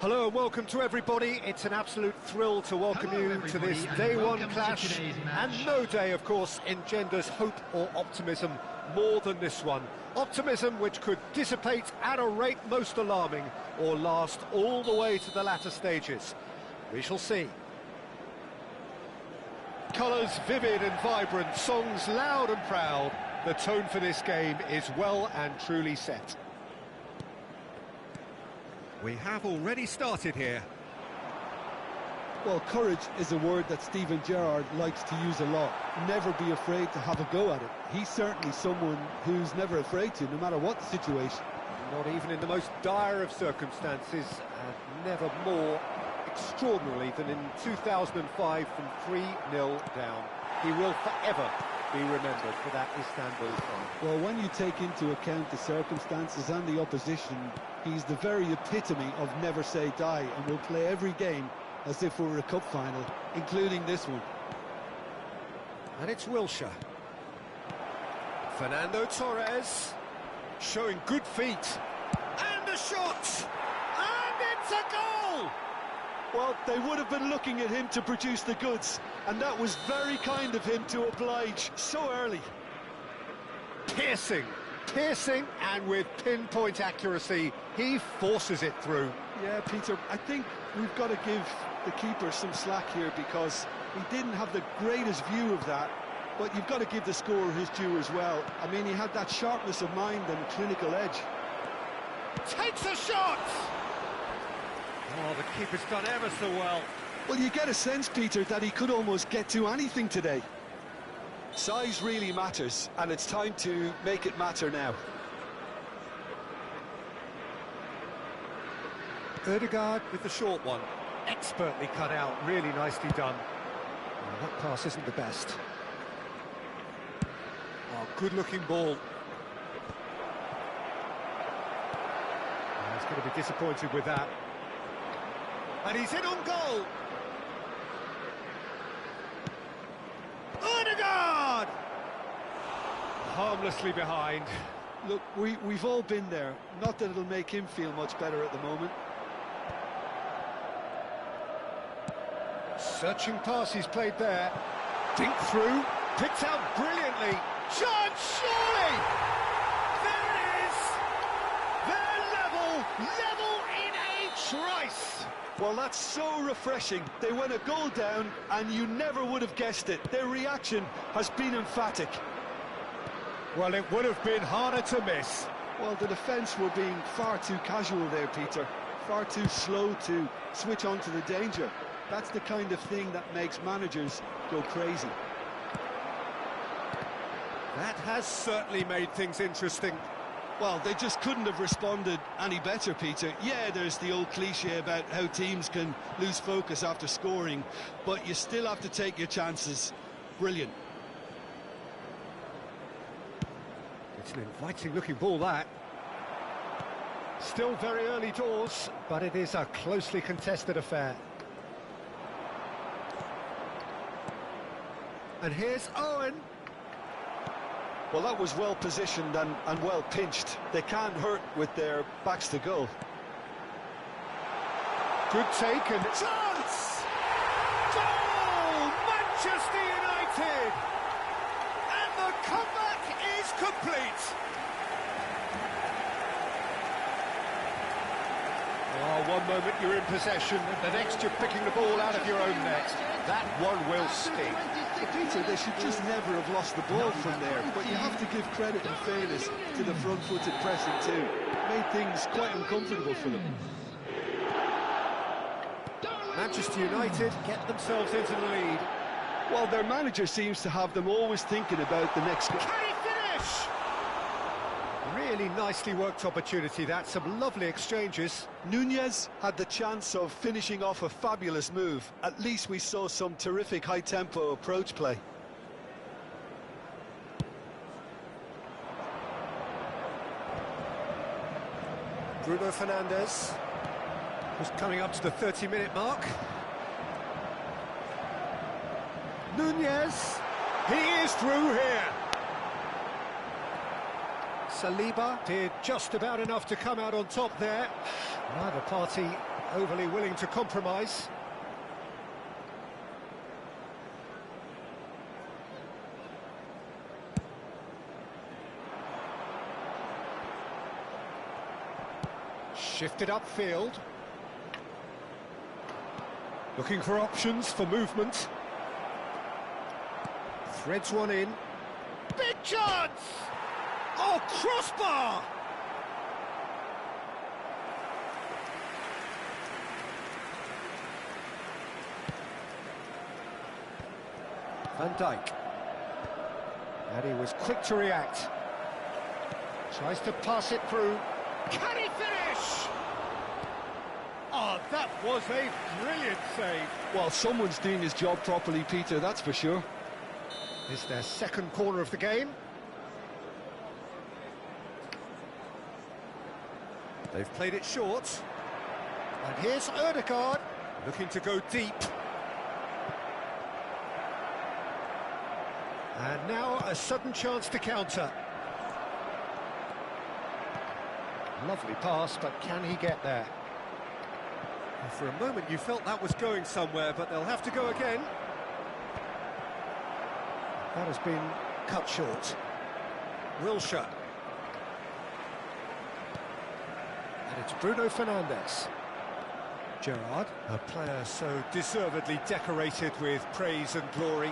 Hello and welcome to everybody. It's an absolute thrill to welcome you to this day one clash. And no day, of course, engenders hope or optimism more than this one. Optimism which could dissipate at a rate most alarming or last all the way to the latter stages. We shall see. Colours vivid and vibrant, songs loud and proud. The tone for this game is well and truly set. We have already started here. Well, courage is a word that Steven Gerrard likes to use a lot. Never be afraid to have a go at it. He's certainly someone who's never afraid to, no matter what the situation. Not even in the most dire of circumstances, and never more extraordinarily than in 2005 from 3-0 down. He will forever be remembered for that Istanbul fight. Well, when you take into account the circumstances and the opposition, he's the very epitome of never say die, and will play every game as if we were a cup final, including this one. And it's Wilshere. Fernando Torres, showing good feet. And a shot! And it's a goal! Well, they would have been looking at him to produce the goods, and that was very kind of him to oblige so early. Piercing, and with pinpoint accuracy, he forces it through. Yeah, Peter, I think we've got to give the keeper some slack here, because he didn't have the greatest view of that, but you've got to give the scorer his due as well. I mean, he had that sharpness of mind and clinical edge. Takes a shot! Oh, the keeper's done ever so well. Well, you get a sense, Peter, that he could almost get to anything today. Size really matters, and it's time to make it matter now. Ødegaard with the short one. Expertly cut out, really nicely done. Oh, that pass isn't the best. Oh, good-looking ball. Oh, he's going to be disappointed with that. And he's in on goal! Ødegaard! Harmlessly behind. Look, we've all been there. Not that it'll make him feel much better at the moment. Searching pass he's played there. Dink through, picked out brilliantly. Chance, surely! There it is! They're level in a trice! Well, that's so refreshing. They went a goal down, and you never would have guessed it. Their reaction has been emphatic. Well, it would have been harder to miss. Well, the defence were being far too casual there, Peter. Far too slow to switch on to the danger. That's the kind of thing that makes managers go crazy. That has certainly made things interesting. Well, they just couldn't have responded any better, Peter. Yeah, there's the old cliche about how teams can lose focus after scoring, but you still have to take your chances. Brilliant. It's an inviting-looking ball, that. Still very early doors, but it is a closely contested affair. And here's Owen. Well, that was well positioned and well pinched. They can't hurt with their backs to goal. Good take and chance! Goal! Manchester United! And the comeback is complete! Oh, one moment you're in possession, the next you're picking the ball out of your own net. That one will sting. Peter, they should just never have lost the ball from there, but you have to give credit and fairness to the front-footed pressing too. Made things quite uncomfortable for them. Manchester United get themselves into the lead. Well, their manager seems to have them always thinking about the next... Can he finish? Really nicely worked opportunity, that. Some lovely exchanges. Nunez had the chance of finishing off a fabulous move. At least we saw some terrific high-tempo approach play. Bruno Fernandes, who's coming up to the 30-minute mark. Nunez, he is through here. Saliba did just about enough to come out on top there. Neither party overly willing to compromise. Shifted upfield. Looking for options for movement. Threads one in. Big chance! Oh, crossbar! Van Dijk. And he was quick to react. Tries to pass it through. Can he finish? Oh, that was a brilliant save. Well, someone's doing his job properly, Peter, that's for sure. It's their second corner of the game. They've played it short. And here's Ødegaard, looking to go deep. And now a sudden chance to counter. Lovely pass, but can he get there? And for a moment you felt that was going somewhere, but they'll have to go again. That has been cut short. Wilshere. And it's Bruno Fernandes. Gerrard, a player so deservedly decorated with praise and glory.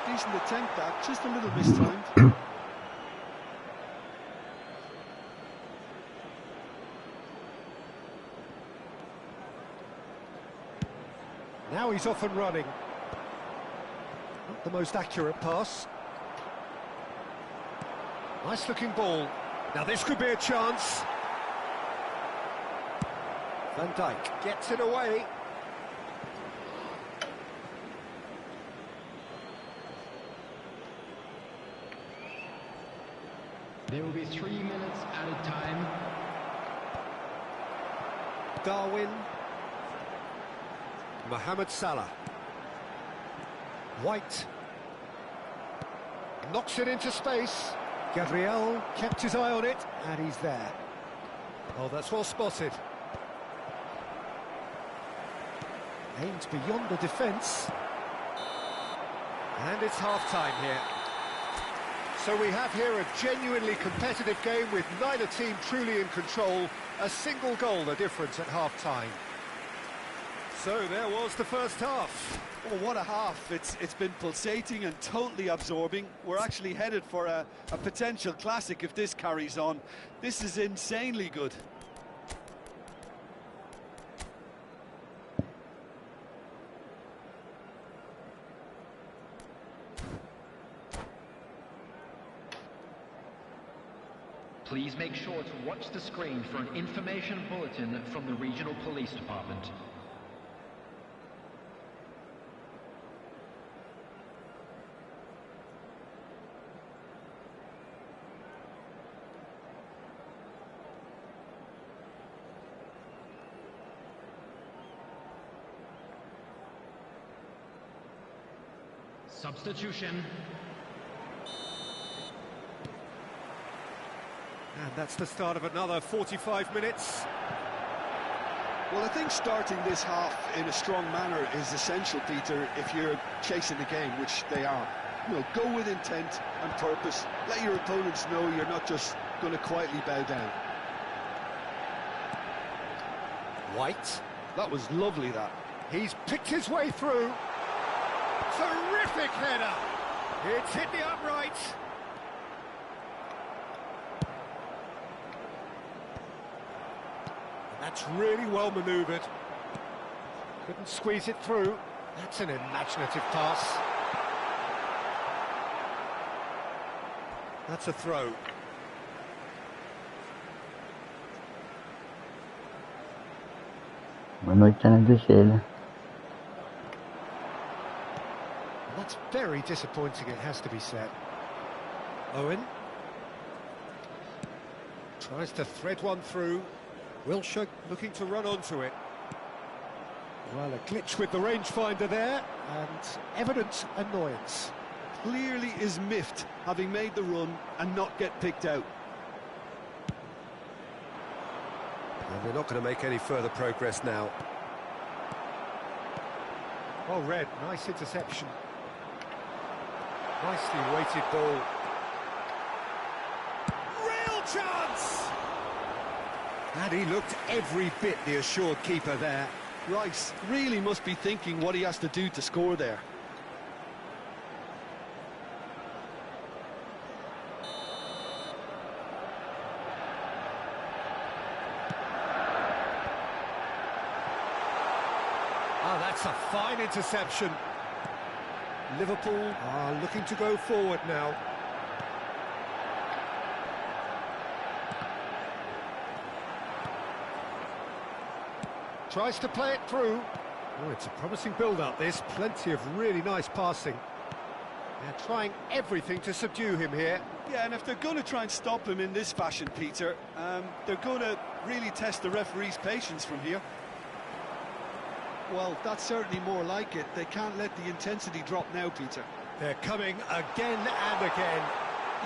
Decent attempt, that, just a little mistimed. Now he's off and running. Not the most accurate pass. Nice looking ball. Now this could be a chance. Van Dijk gets it away. There will be 3 minutes added time. Darwin. Mohamed Salah. White. Knocks it into space. Gabriel kept his eye on it, and he's there. Oh, that's well spotted. Aims beyond the defence. And it's half-time here. So we have here a genuinely competitive game with neither team truly in control. A single goal the difference at half-time. So there was the first half. Oh, what a half. It's been pulsating and totally absorbing. We're actually headed for a potential classic if this carries on. This is insanely good. Please make sure to watch the screen for an information bulletin from the Regional Police Department. Substitution. And that's the start of another 45 minutes. Well, I think starting this half in a strong manner is essential, Peter, if you're chasing the game, which they are. You know, go with intent and purpose. Let your opponents know you're not just going to quietly bow down. White. That was lovely, that. He's picked his way through. Terrific header. It's hit the upright. That's really well manoeuvred. Couldn't squeeze it through. That's an imaginative pass. That's a throw. Manood ka na Deixa. That's very disappointing, it has to be said. Owen. Tries to thread one through. Wilshere looking to run onto it. Well, a glitch with the rangefinder there, and evident annoyance. Clearly is miffed, having made the run and not get picked out. And they're not going to make any further progress now. Well read, nice interception. Nicely weighted ball. Real chance! And he looked every bit the assured keeper there. Rice really must be thinking what he has to do to score there. Oh, that's a fine interception. Liverpool are looking to go forward now. Tries to play it through. Oh, it's a promising build-up, this. Plenty of really nice passing. They're trying everything to subdue him here. Yeah, and if they're going to try and stop him in this fashion, Peter, they're going to really test the referee's patience from here. Well, that's certainly more like it. They can't let the intensity drop now, Peter. They're coming again and again.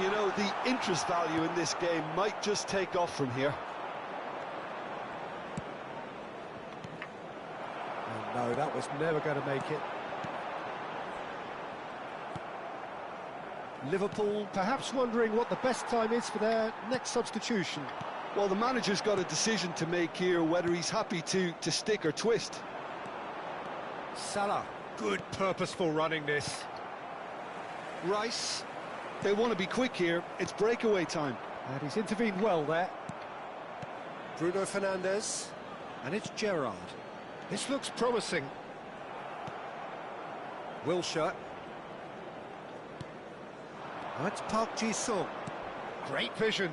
You know, the interest value in this game might just take off from here. Oh, no, that was never going to make it. Liverpool perhaps wondering what the best time is for their next substitution. Well, the manager's got a decision to make here, whether he's happy to stick or twist. Salah, good purposeful running this. Rice, they want to be quick here, it's breakaway time. And he's intervened well there. Bruno Fernandes, and it's Gerrard. This looks promising. Wilshere. That's Park Ji-sung. Great vision.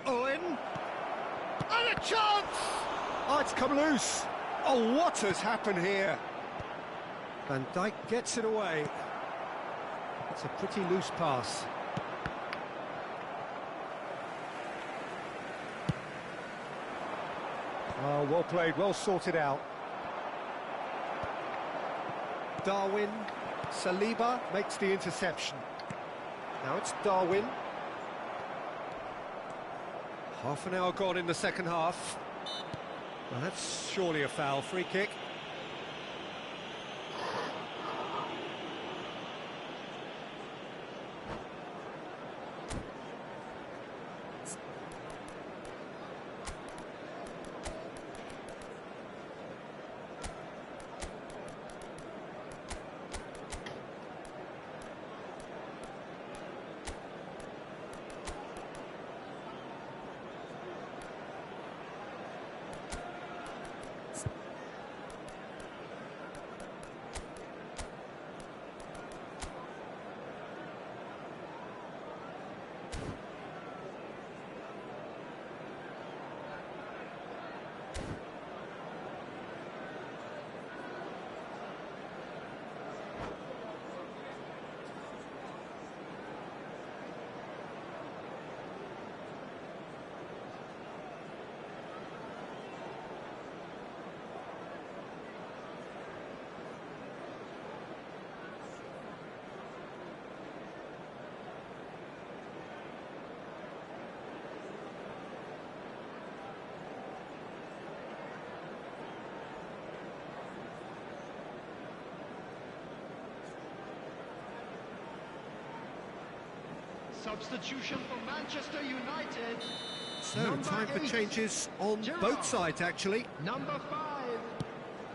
Owen. And a chance! Oh, it's come loose. Oh, what has happened here? Van Dijk gets it away. It's a pretty loose pass. Oh, well played, well sorted out. Darwin. Saliba makes the interception. Now it's Darwin. Half an hour gone in the second half. Well, that's surely a foul. Free kick. Substitution for Manchester United. So, Number time for 8, changes on Gerrard. both sides, actually. Number 5,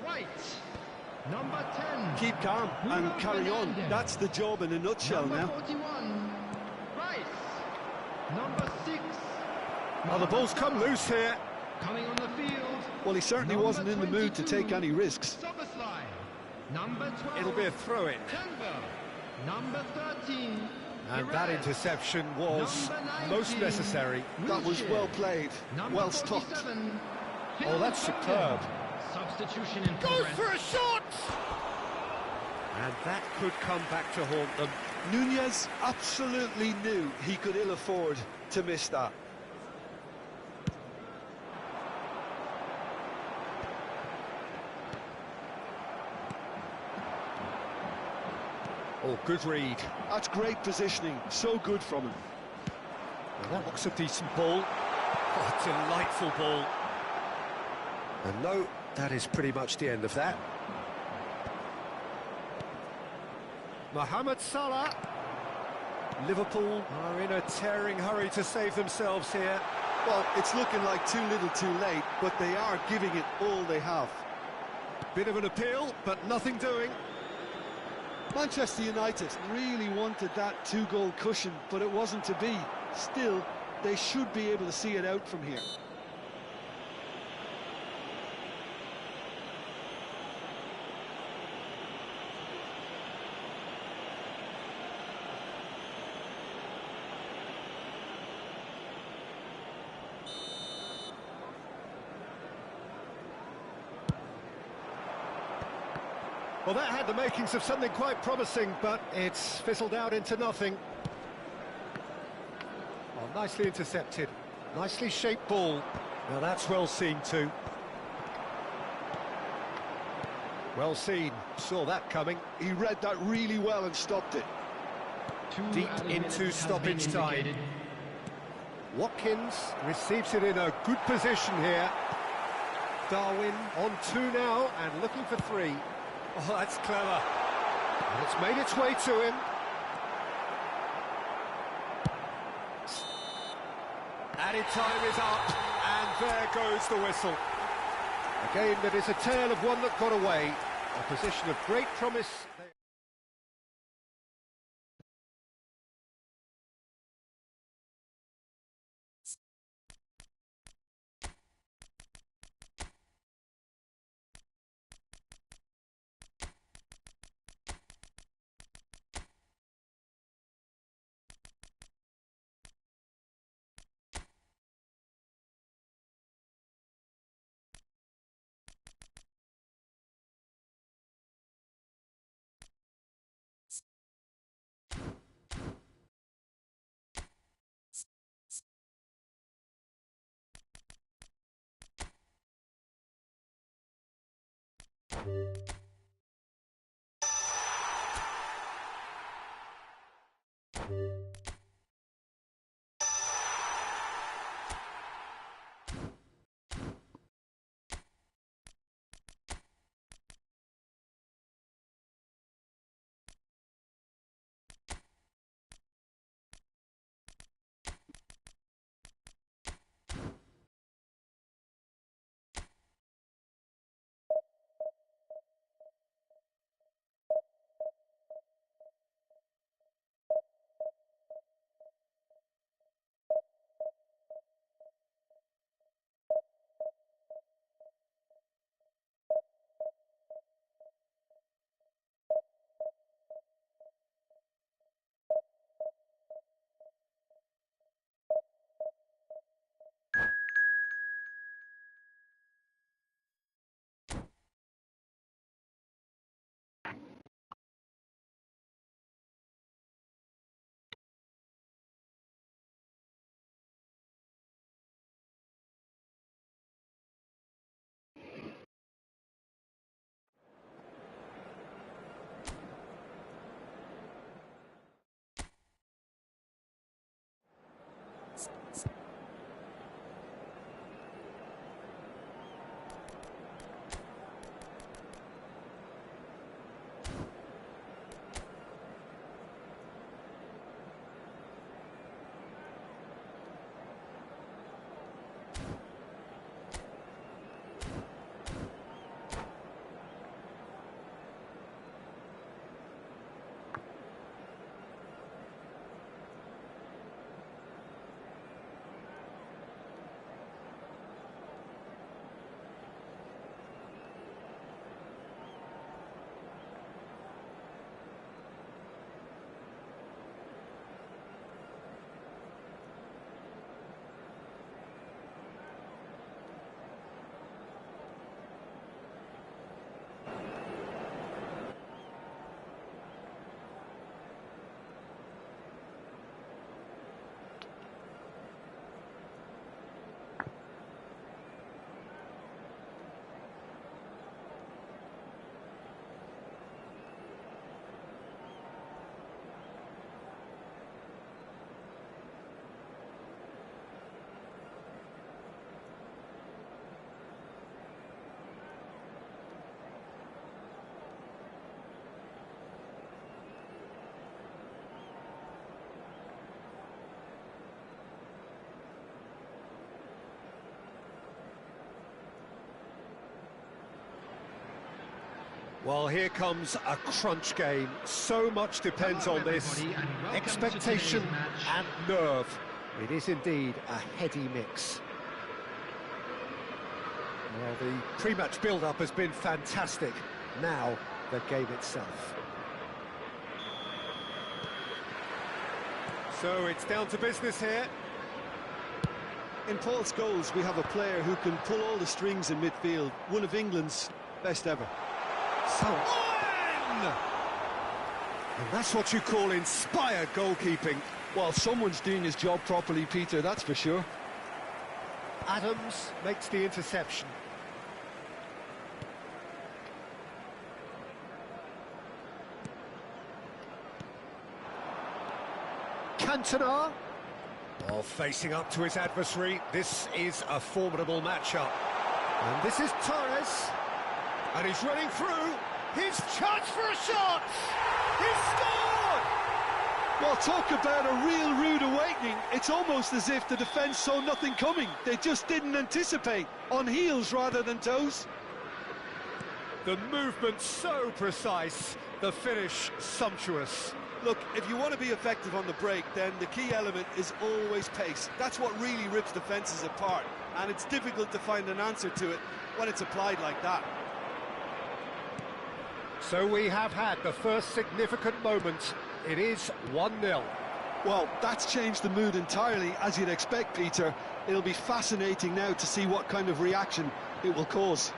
White. Number 10. Keep calm and Bruno carry on. Fernandes. That's the job in a nutshell Number now. 41, Rice. Number 6. Oh, the ball's come loose here. Coming on the field. Well, he certainly Number wasn't in the mood to 22, take any risks. Soboslai. Number 12. It'll be a throw-in. Denver. Number 13. And that Perez. interception was Number 19, most necessary. That was Wilshere. well played, Number well stopped. 47, Oh, that's superb. Substitution in Goes progress. for a shot! And that could come back to haunt them. Nunez absolutely knew he could ill afford to miss that. Oh, good read. That's great positioning, so good from him. Well, that looks a decent ball. Oh, delightful ball. And no, that is pretty much the end of that. Mohamed Salah. Liverpool are in a tearing hurry to save themselves here. Well, it's looking like too little too late, but they are giving it all they have. Bit of an appeal, but nothing doing. Manchester United really wanted that two-goal cushion, but it wasn't to be. Still, they should be able to see it out from here. Well, that had the makings of something quite promising, but it's fizzled out into nothing. Oh, nicely intercepted. Nicely shaped ball. Now that's well seen too. Well seen. Saw that coming. He read that really well and stopped it. Deep into stoppage time. Watkins receives it in a good position here. Darwin on two now and looking for three. Oh, that's clever. And it's made its way to him. Added time is up, and there goes the whistle. A game that is a tale of one that got away. A position of great promise. Well, here comes a crunch game. So much depends on this. Expectation and nerve. It is indeed a heady mix. Well, the pre-match build-up has been fantastic. Now, the game itself. So it's down to business here. In Paul Scholes, we have a player who can pull all the strings in midfield. One of England's best ever. So, and that's what you call inspired goalkeeping. Well, someone's doing his job properly, Peter, that's for sure. Adams makes the interception. Cantona. Oh, facing up to his adversary. This is a formidable matchup. And this is Torres. And he's running through. His chance for a shot! He's scored! Well, talk about a real rude awakening. It's almost as if the defence saw nothing coming. They just didn't anticipate. On heels rather than toes. The movement so precise. The finish sumptuous. Look, if you want to be effective on the break, then the key element is always pace. That's what really rips defences apart. And it's difficult to find an answer to it when it's applied like that. So we have had the first significant moment. It is 1-0. Well, that's changed the mood entirely, as you'd expect, Peter. It'll be fascinating now to see what kind of reaction it will cause.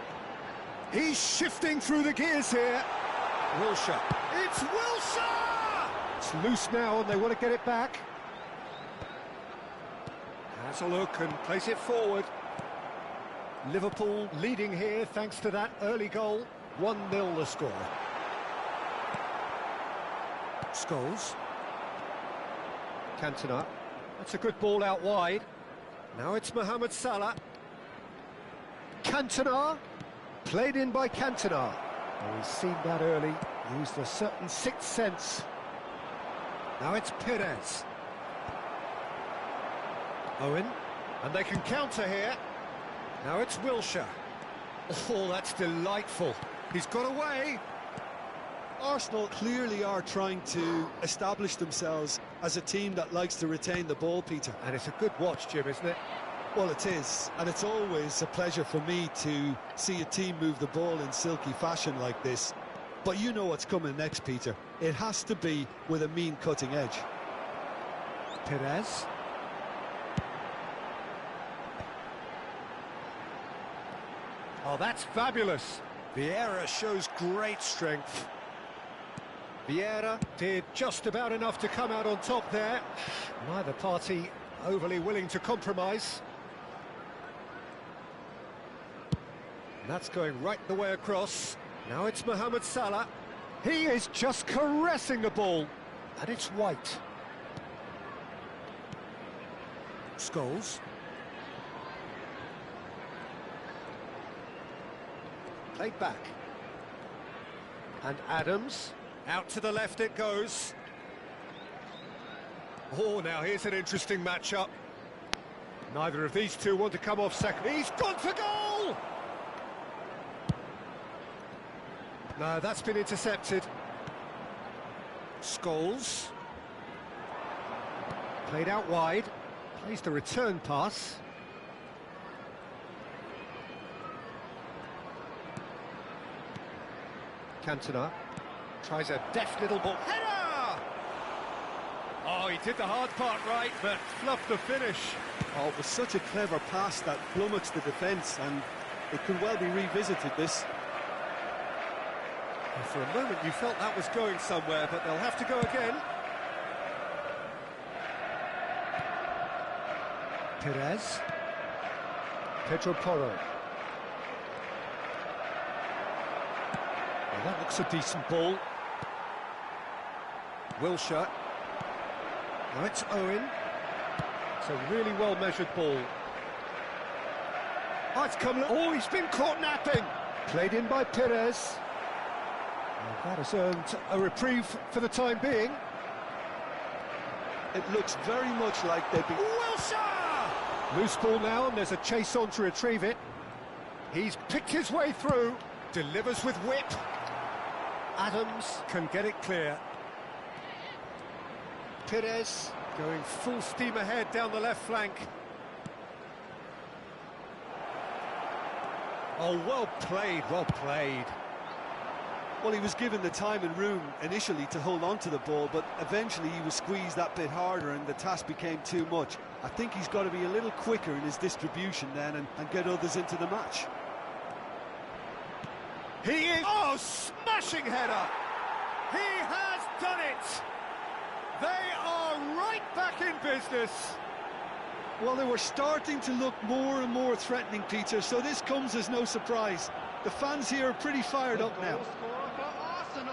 He's shifting through the gears here. Wilshere. It's Wilshere! It's loose now and they want to get it back. Has a look and plays it forward. Liverpool leading here thanks to that early goal. 1-0 the score. Scholes. Cantona. That's a good ball out wide. Now it's Mohamed Salah. Cantona. Played in by Cantona. Oh, he's seen that early. Used a certain sixth sense. Now it's Perez. Owen. And they can counter here. Now it's Wilshere. Oh, that's delightful. He's got away. Arsenal clearly are trying to establish themselves as a team that likes to retain the ball, Peter. And it's a good watch, Jim, isn't it? Well, it is, and it's always a pleasure for me to see a team move the ball in silky fashion like this. But you know what's coming next, Peter. It has to be with a mean cutting edge. Perez. Oh, that's fabulous. Vieira shows great strength. Vieira did just about enough to come out on top there. Neither party overly willing to compromise. And that's going right the way across. Now it's Mohamed Salah. He is just caressing the ball. And it's White. Scholes. Played back. And Adams. Out to the left it goes. Oh, now here's an interesting matchup. Neither of these two want to come off second. He's gone for goal! No, that's been intercepted. Scholes. Played out wide. Plays the return pass. Cantona. Tries a deft little ball. Header! Oh, he did the hard part right, but fluffed the finish. Oh, it was such a clever pass that flummoxed the defence, and it could well be revisited, this. And for a moment you felt that was going somewhere, but they'll have to go again. Perez. Pedro Porro. Well, that looks a decent ball. Wilshere. Now it's Owen. It's a really well-measured ball. Oh, it's come... Oh, he's been caught napping. Played in by Perez. And that has earned a reprieve for the time being. It looks very much like they'd be... Wilshere! Loose ball now, and there's a chase on to retrieve it. He's picked his way through. Delivers with whip. Adams can get it clear. Perez going full steam ahead down the left flank. Oh, well played, well played. Well, he was given the time and room initially to hold on to the ball, but eventually he was squeezed that bit harder and the task became too much. I think he's got to be a little quicker in his distribution then and get others into the match. He is... Oh, smashing header! He has done it! They are right back in business. Well, they were starting to look more and more threatening, Peter, so this comes as no surprise. The fans here are pretty fired up now.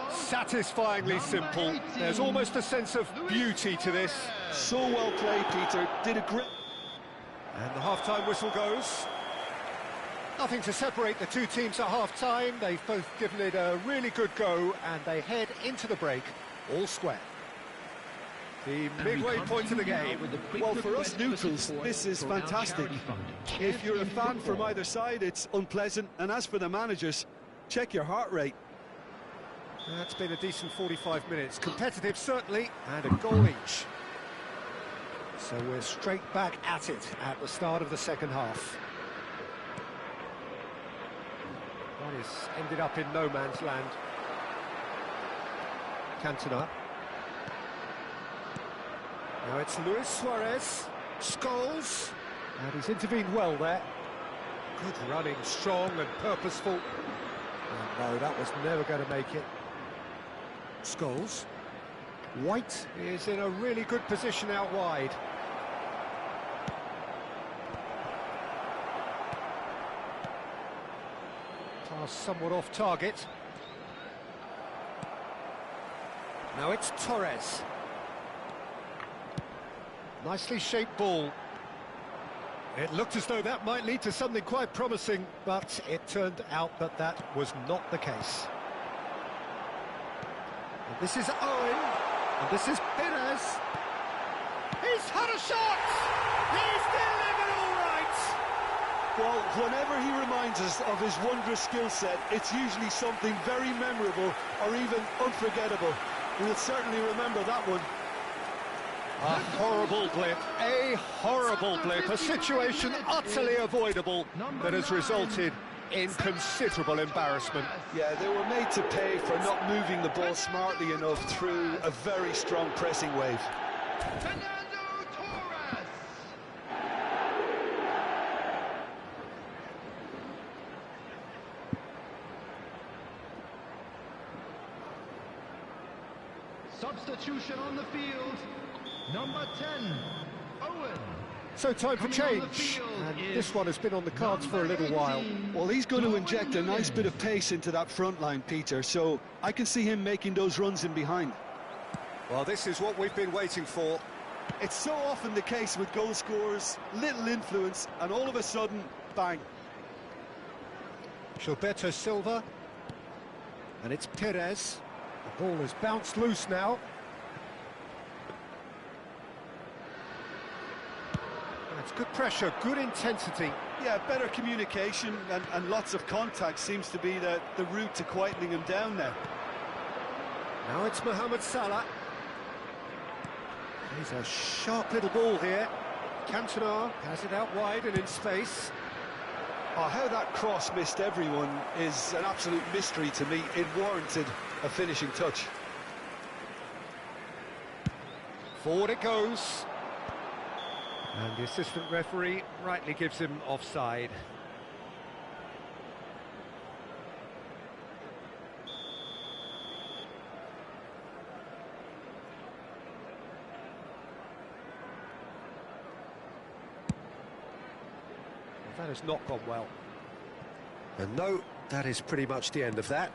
Satisfyingly simple. There's almost a sense of beauty to this. So well played, Peter. Did a great... And the half-time whistle goes. Nothing to separate the two teams at half-time. They've both given it a really good go, and they head into the break all square. The midway point of the game. Well, for us neutrals, this is fantastic. If you're a fan from either side, it's unpleasant. And as for the managers, check your heart rate. That's been a decent 45 minutes. Competitive, certainly, and a goal each. So we're straight back at it at the start of the second half. That is ended up in no man's land. Cantona. Now it's Luis Suarez. Scholes. And he's intervened well there. Good running, strong and purposeful. Oh, no, that was never going to make it. Scholes. White is in a really good position out wide. Pass somewhat off target. Now it's Torres. Nicely shaped ball. It looked as though that might lead to something quite promising, but it turned out that that was not the case. And this is Owen, and this is Perez. He's had a shot! He's delivered all right! Well, whenever he reminds us of his wondrous skill set, it's usually something very memorable or even unforgettable. We'll certainly remember that one. A horrible blip, a situation utterly avoidable that has resulted in considerable embarrassment. Yeah, they were made to pay for not moving the ball smartly enough through a very strong pressing wave. Substitution on the field. Number 10, Owen. So time for change, and this one has been on the cards for a little while. Well, he's going to inject a nice bit of pace into that front line, Peter, so I can see him making those runs in behind. Well, this is what we've been waiting for. It's so often the case with goal scorers, little influence, and all of a sudden, bang. Gilberto Silva, and it's Perez. The ball has bounced loose now. It's good pressure, good intensity. Yeah, better communication and lots of contact seems to be the route to quietening him down now. Now it's Mohamed Salah. He's a sharp little ball here. Cantona has it out wide and in space. Oh, how that cross missed everyone is an absolute mystery to me. It warranted a finishing touch. Forward it goes. And the assistant referee rightly gives him offside. Well, that has not gone well. And no, that is pretty much the end of that.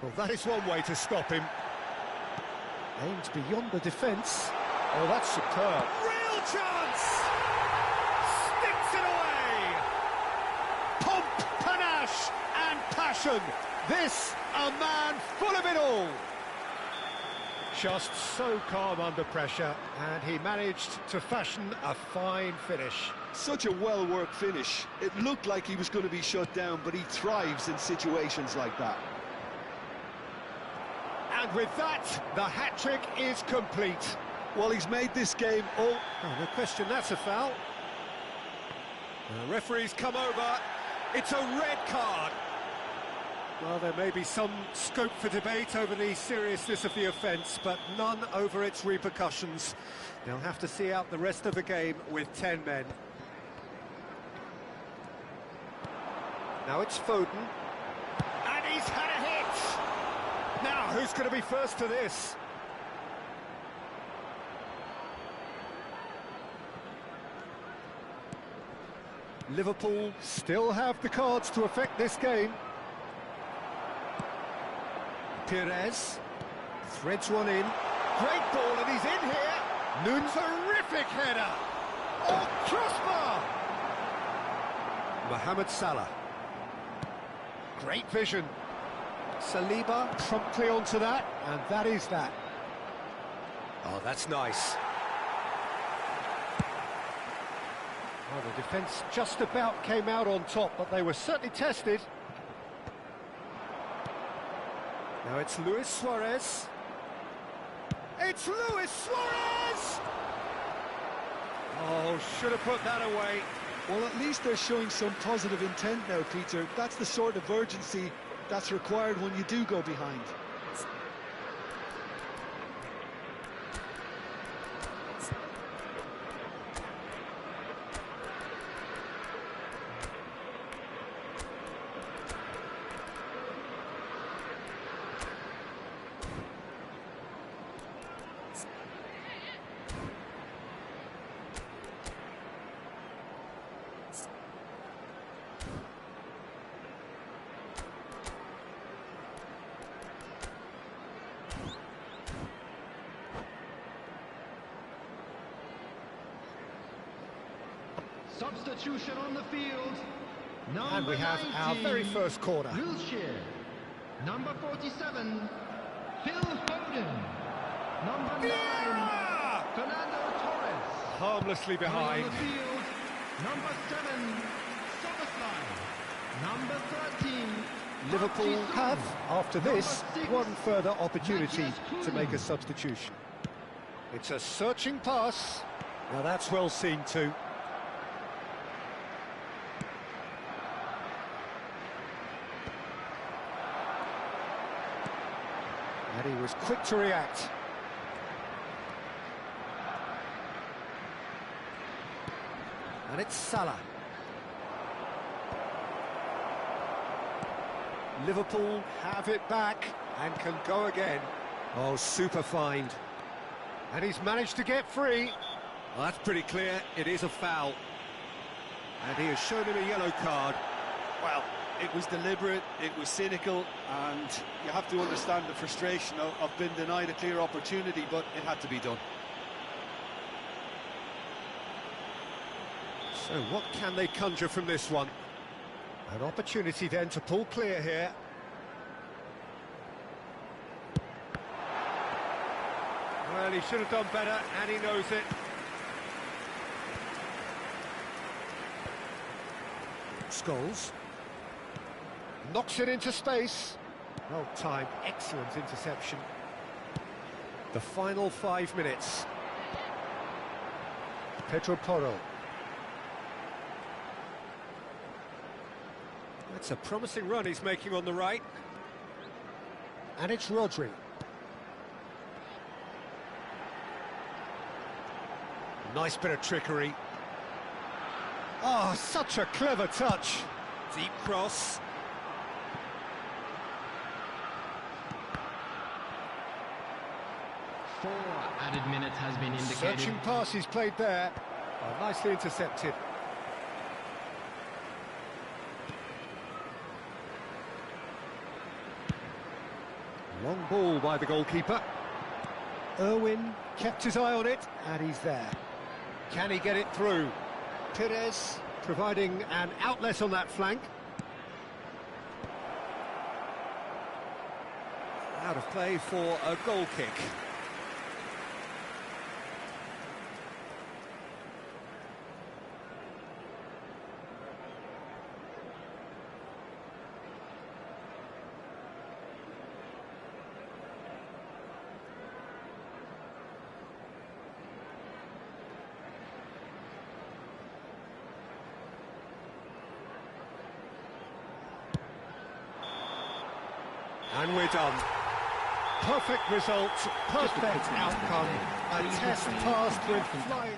Well, that is one way to stop him. Aimed beyond the defence. Oh, that's superb. Real chance! Sticks it away! Pomp, panache and passion. This, a man full of it all. just so calm under pressure, and he managed to fashion a fine finish. Such a well-worked finish. It looked like he was going to be shut down, but he thrives in situations like that. And with that, the hat-trick is complete. Well, he's made this game all... Oh, no question, that's a foul. The referee's come over. It's a red card. Well, there may be some scope for debate over the seriousness of the offence, but none over its repercussions. They'll have to see out the rest of the game with 10 men. Now it's Foden. And he's had a hit! Now, who's going to be first to this? Liverpool still have the cards to affect this game. Perez threads one in. Great ball, and he's in here. Terrific header. Oh, crossbar! Mohamed Salah. Great vision. Saliba promptly onto that, and that is that. Oh, that's nice. Well, the defence just about came out on top, but they were certainly tested. Now it's Luis Suarez. It's Luis Suarez! Oh, should have put that away. Well, at least they're showing some positive intent now, Peter. That's the sort of urgency that's required when you do go behind. Substitution on the field. And we have our very first corner. Wilshere. Number 47, Phil Foden. Number 9, Fernando Torres. Harmlessly behind. On the field, number 7, Soboslai. Number 13, Liverpool have, after this, Number 6, one further opportunity Matthias to make a Cunha. substitution. It's a searching pass. Now that's well seen too. And he was quick to react. And it's Salah. Liverpool have it back and can go again. Oh, super find. And he's managed to get free. Well, that's pretty clear. It is a foul. And he has shown him a yellow card. Well, it was deliberate, it was cynical, and you have to understand the frustration of being denied a clear opportunity, but it had to be done. So what can they conjure from this one? An opportunity then to pull clear here. Well, he should have done better, and he knows it. Scholes. Knocks it into space. Well timed, excellent interception. The final 5 minutes. Pedro Porro. That's a promising run he's making on the right. And it's Rodri. Nice bit of trickery. Oh, such a clever touch. Deep cross. Four added minutes has been indicated. Searching pass he's played there. Oh, nicely intercepted. Long ball by the goalkeeper. Irwin kept his eye on it, and he's there. Can he get it through? Perez providing an outlet on that flank. Out of play for a goal kick. And we're done. Perfect result, perfect outcome. A test passed with flying...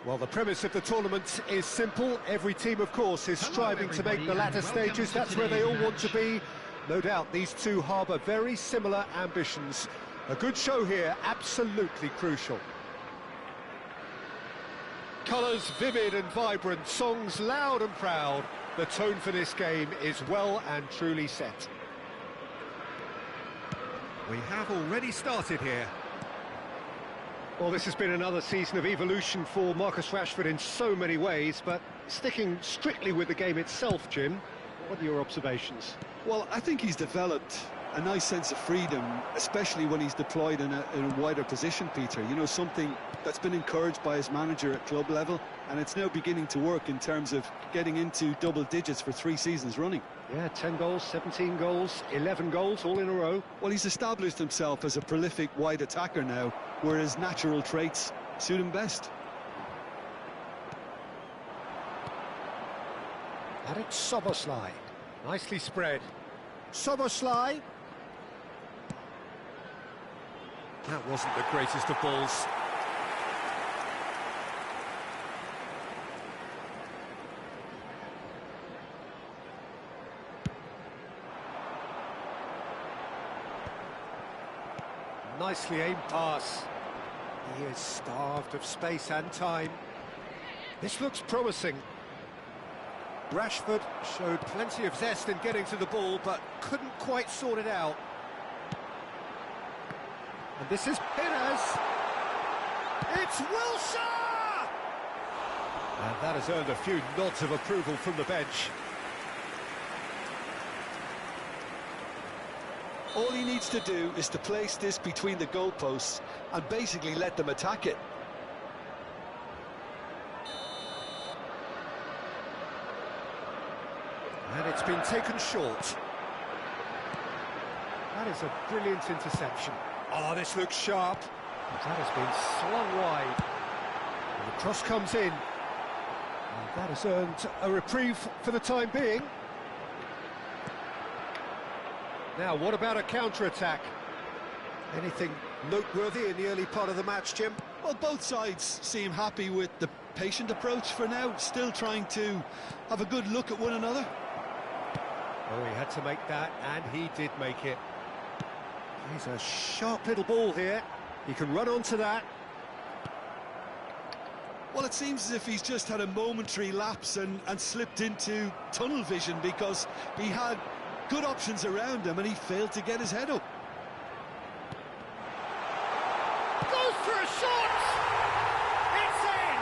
Well, the premise of the tournament is simple. Every team, of course, is striving to make the latter stages. That's where they all want to be. No doubt these two harbour very similar ambitions. A good show here, absolutely crucial. Colours vivid and vibrant, songs loud and proud. The tone for this game is well and truly set. We have already started here. Well, this has been another season of evolution for Marcus Rashford in so many ways, but sticking strictly with the game itself, Jim, what are your observations? Well, I think he's developed a nice sense of freedom, especially when he's deployed in a wider position, Peter. You know, something that's been encouraged by his manager at club level, and it's now beginning to work in terms of getting into double digits for 3 seasons running. Yeah, 10 goals, 17 goals, 11 goals, all in a row. Well, he's established himself as a prolific wide attacker now, where his natural traits suit him best. And it's Szoboszlai. Nicely spread. Szoboszlai. That wasn't the greatest of balls. Nicely aimed pass. He is starved of space and time. This looks promising. Rashford showed plenty of zest in getting to the ball, but couldn't quite sort it out. And this is Perez. It's Wilshere! And that has earned a few nods of approval from the bench. All he needs to do is to place this between the goalposts and basically let them attack it. And it's been taken short. That is a brilliant interception. Oh, this looks sharp. That has been slung wide. And the cross comes in. And that has earned a reprieve for the time being. Now, what about a counter-attack? Anything noteworthy in the early part of the match, Jim? Well, both sides seem happy with the patient approach for now, still trying to have a good look at one another. Oh, he had to make that, and he did make it. He's a sharp little ball here. He can run onto that. Well, it seems as if he's just had a momentary lapse and slipped into tunnel vision, because he had good options around him and he failed to get his head up. Goes for a shot! It's in!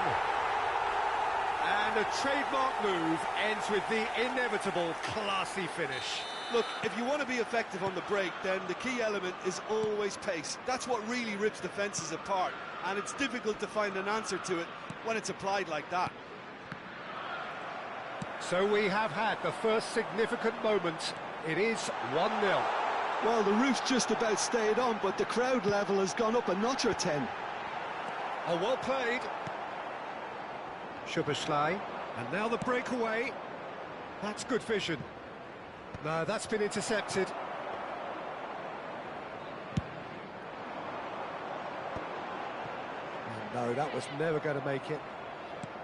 And a trademark move ends with the inevitable classy finish. Look, if you want to be effective on the break, then the key element is always pace. That's what really rips defences apart, and it's difficult to find an answer to it when it's applied like that. So we have had the first significant moment. It is 1-0. Well, the roof's just about stayed on, but the crowd level has gone up a notch or 10. Oh, well played. Schuberschlei, and now the breakaway. That's good vision. No, that's been intercepted. No, that was never going to make it.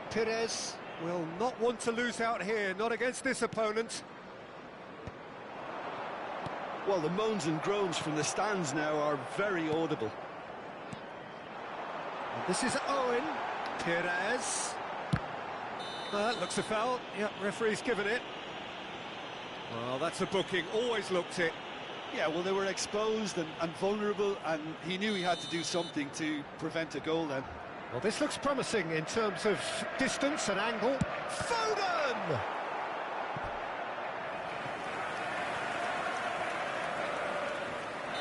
Perez will not want to lose out here, not against this opponent. Well, the moans and groans from the stands now are very audible. And this is Owen. Perez. That looks a foul. Yep, referee's given it. Well, that's a booking. Always looked it. Yeah, well, they were exposed and vulnerable, and he knew he had to do something to prevent a goal then. Well, this looks promising in terms of distance and angle. Foden!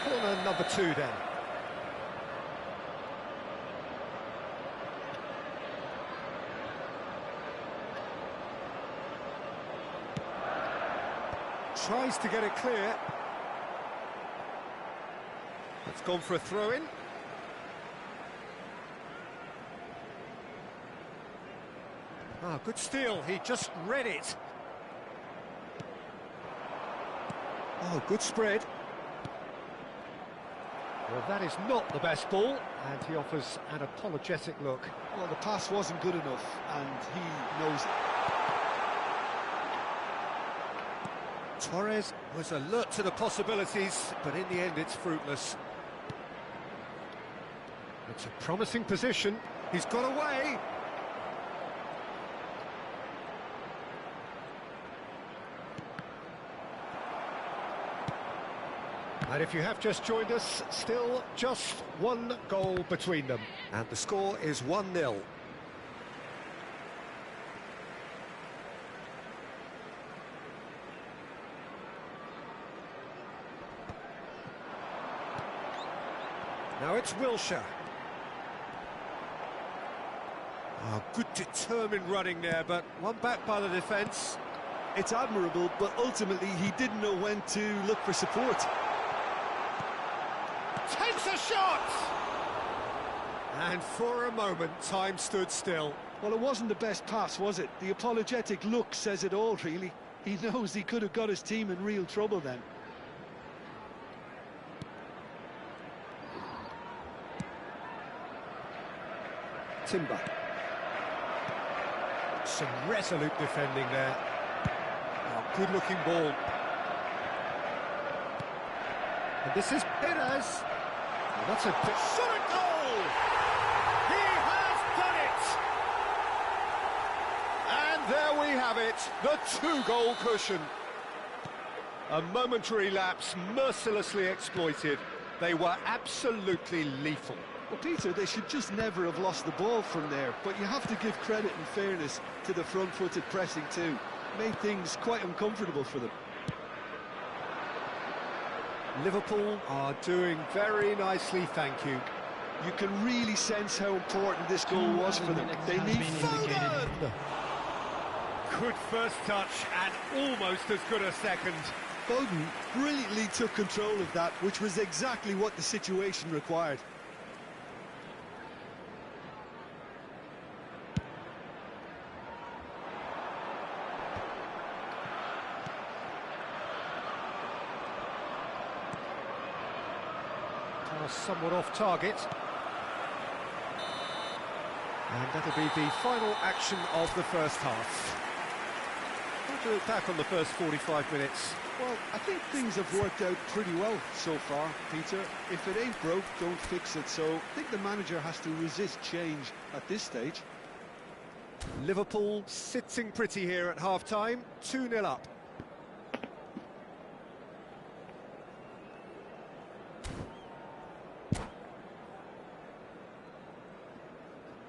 Corner number 2 then. Tries to get it clear. It's gone for a throw-in. Ah, good steal. He just read it. Oh, good spread. Well, that is not the best ball, and he offers an apologetic look. Well, the pass wasn't good enough, and he knows it. Torres was alert to the possibilities, but in the end it's fruitless. It's a promising position. He's got away. And if you have just joined us, still just one goal between them. And the score is 1-0. Now it's Wilshere. Oh, good determined running there, but one back by the defence. It's admirable, but ultimately he didn't know when to look for support. Takes a shot! And for a moment, time stood still. Well, it wasn't the best pass, was it? The apologetic look says it all, really. He knows he could have got his team in real trouble then. Timber. Some resolute defending there. Oh, good-looking ball. And this is Perez. Oh, that's a shot at goal! He has done it! And there we have it, the 2-goal cushion. A momentary lapse mercilessly exploited. They were absolutely lethal. Well, Peter, they should just never have lost the ball from there, but you have to give credit and fairness to the front-footed pressing too. Made things quite uncomfortable for them. Liverpool are doing very nicely, thank you. You can really sense how important this goal was for them. They need Foden! Good first touch and almost as good a second. Foden brilliantly took control of that, which was exactly what the situation required. Now somewhat off target. And that'll be the final action of the first half. How do you look back on the first 45 minutes? Well, I think things have worked out pretty well so far, Peter. If it ain't broke, don't fix it. So I think the manager has to resist change at this stage. Liverpool sitting pretty here at half-time, 2-0 up.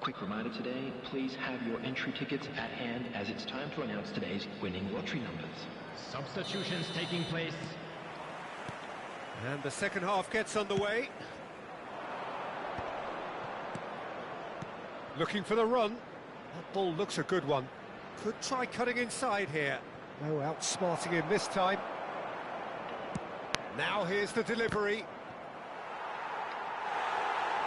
Quick reminder today, please have your entry tickets at hand as it's time to announce today's winning lottery numbers. Substitutions taking place. And the second half gets underway. Looking for the run. That ball looks a good one. Could try cutting inside here. No outsmarting him this time. Now here's the delivery.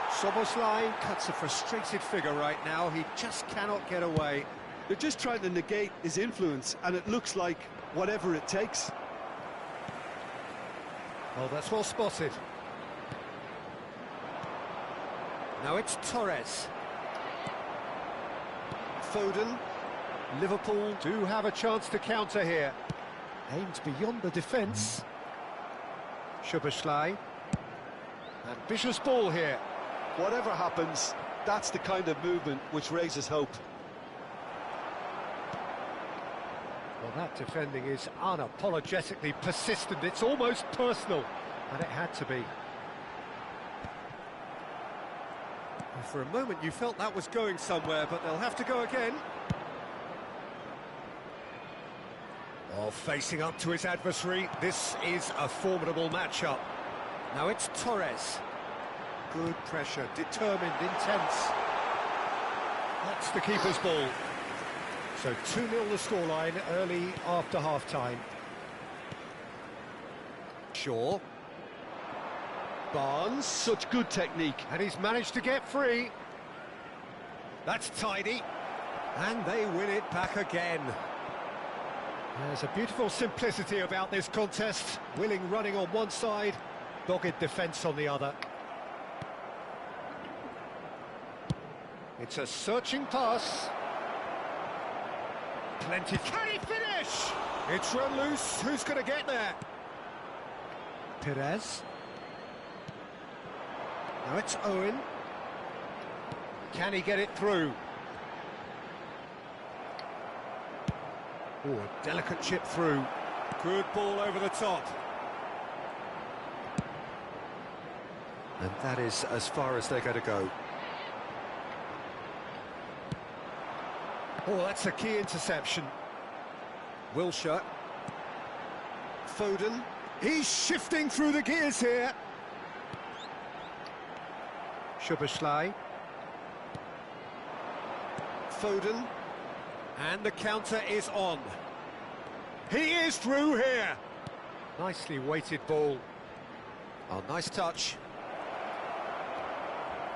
Soboslai cuts a frustrated figure right now. He just cannot get away. They're just trying to negate his influence, and it looks like whatever it takes. Well, that's well spotted. Now it's Torres. Foden. Liverpool do have a chance to counter here. Aimed beyond the defence. Soboslai. Ambitious ball here. Whatever happens, that's the kind of movement which raises hope. Well, that defending is unapologetically persistent. It's almost personal, and it had to be. And for a moment, you felt that was going somewhere, but they'll have to go again. Oh, facing up to his adversary, this is a formidable matchup. Now it's Torres. Good pressure, determined, intense. That's the keeper's ball. So 2-0 the scoreline early after half-time. Shaw. Barnes. Such good technique. And he's managed to get free. That's tidy. And they win it back again. There's a beautiful simplicity about this contest. Willing running on one side, dogged defence on the other. It's a searching pass. Plenty. Can he finish? It's run loose. Who's going to get there? Perez. Now it's Owen. Can he get it through? Oh, a delicate chip through. Good ball over the top. And that is as far as they're going to go. Oh, that's a key interception. Wilshere. Foden. He's shifting through the gears here. Soboslai. Foden. And the counter is on. He is through here. Nicely weighted ball. Oh, nice touch.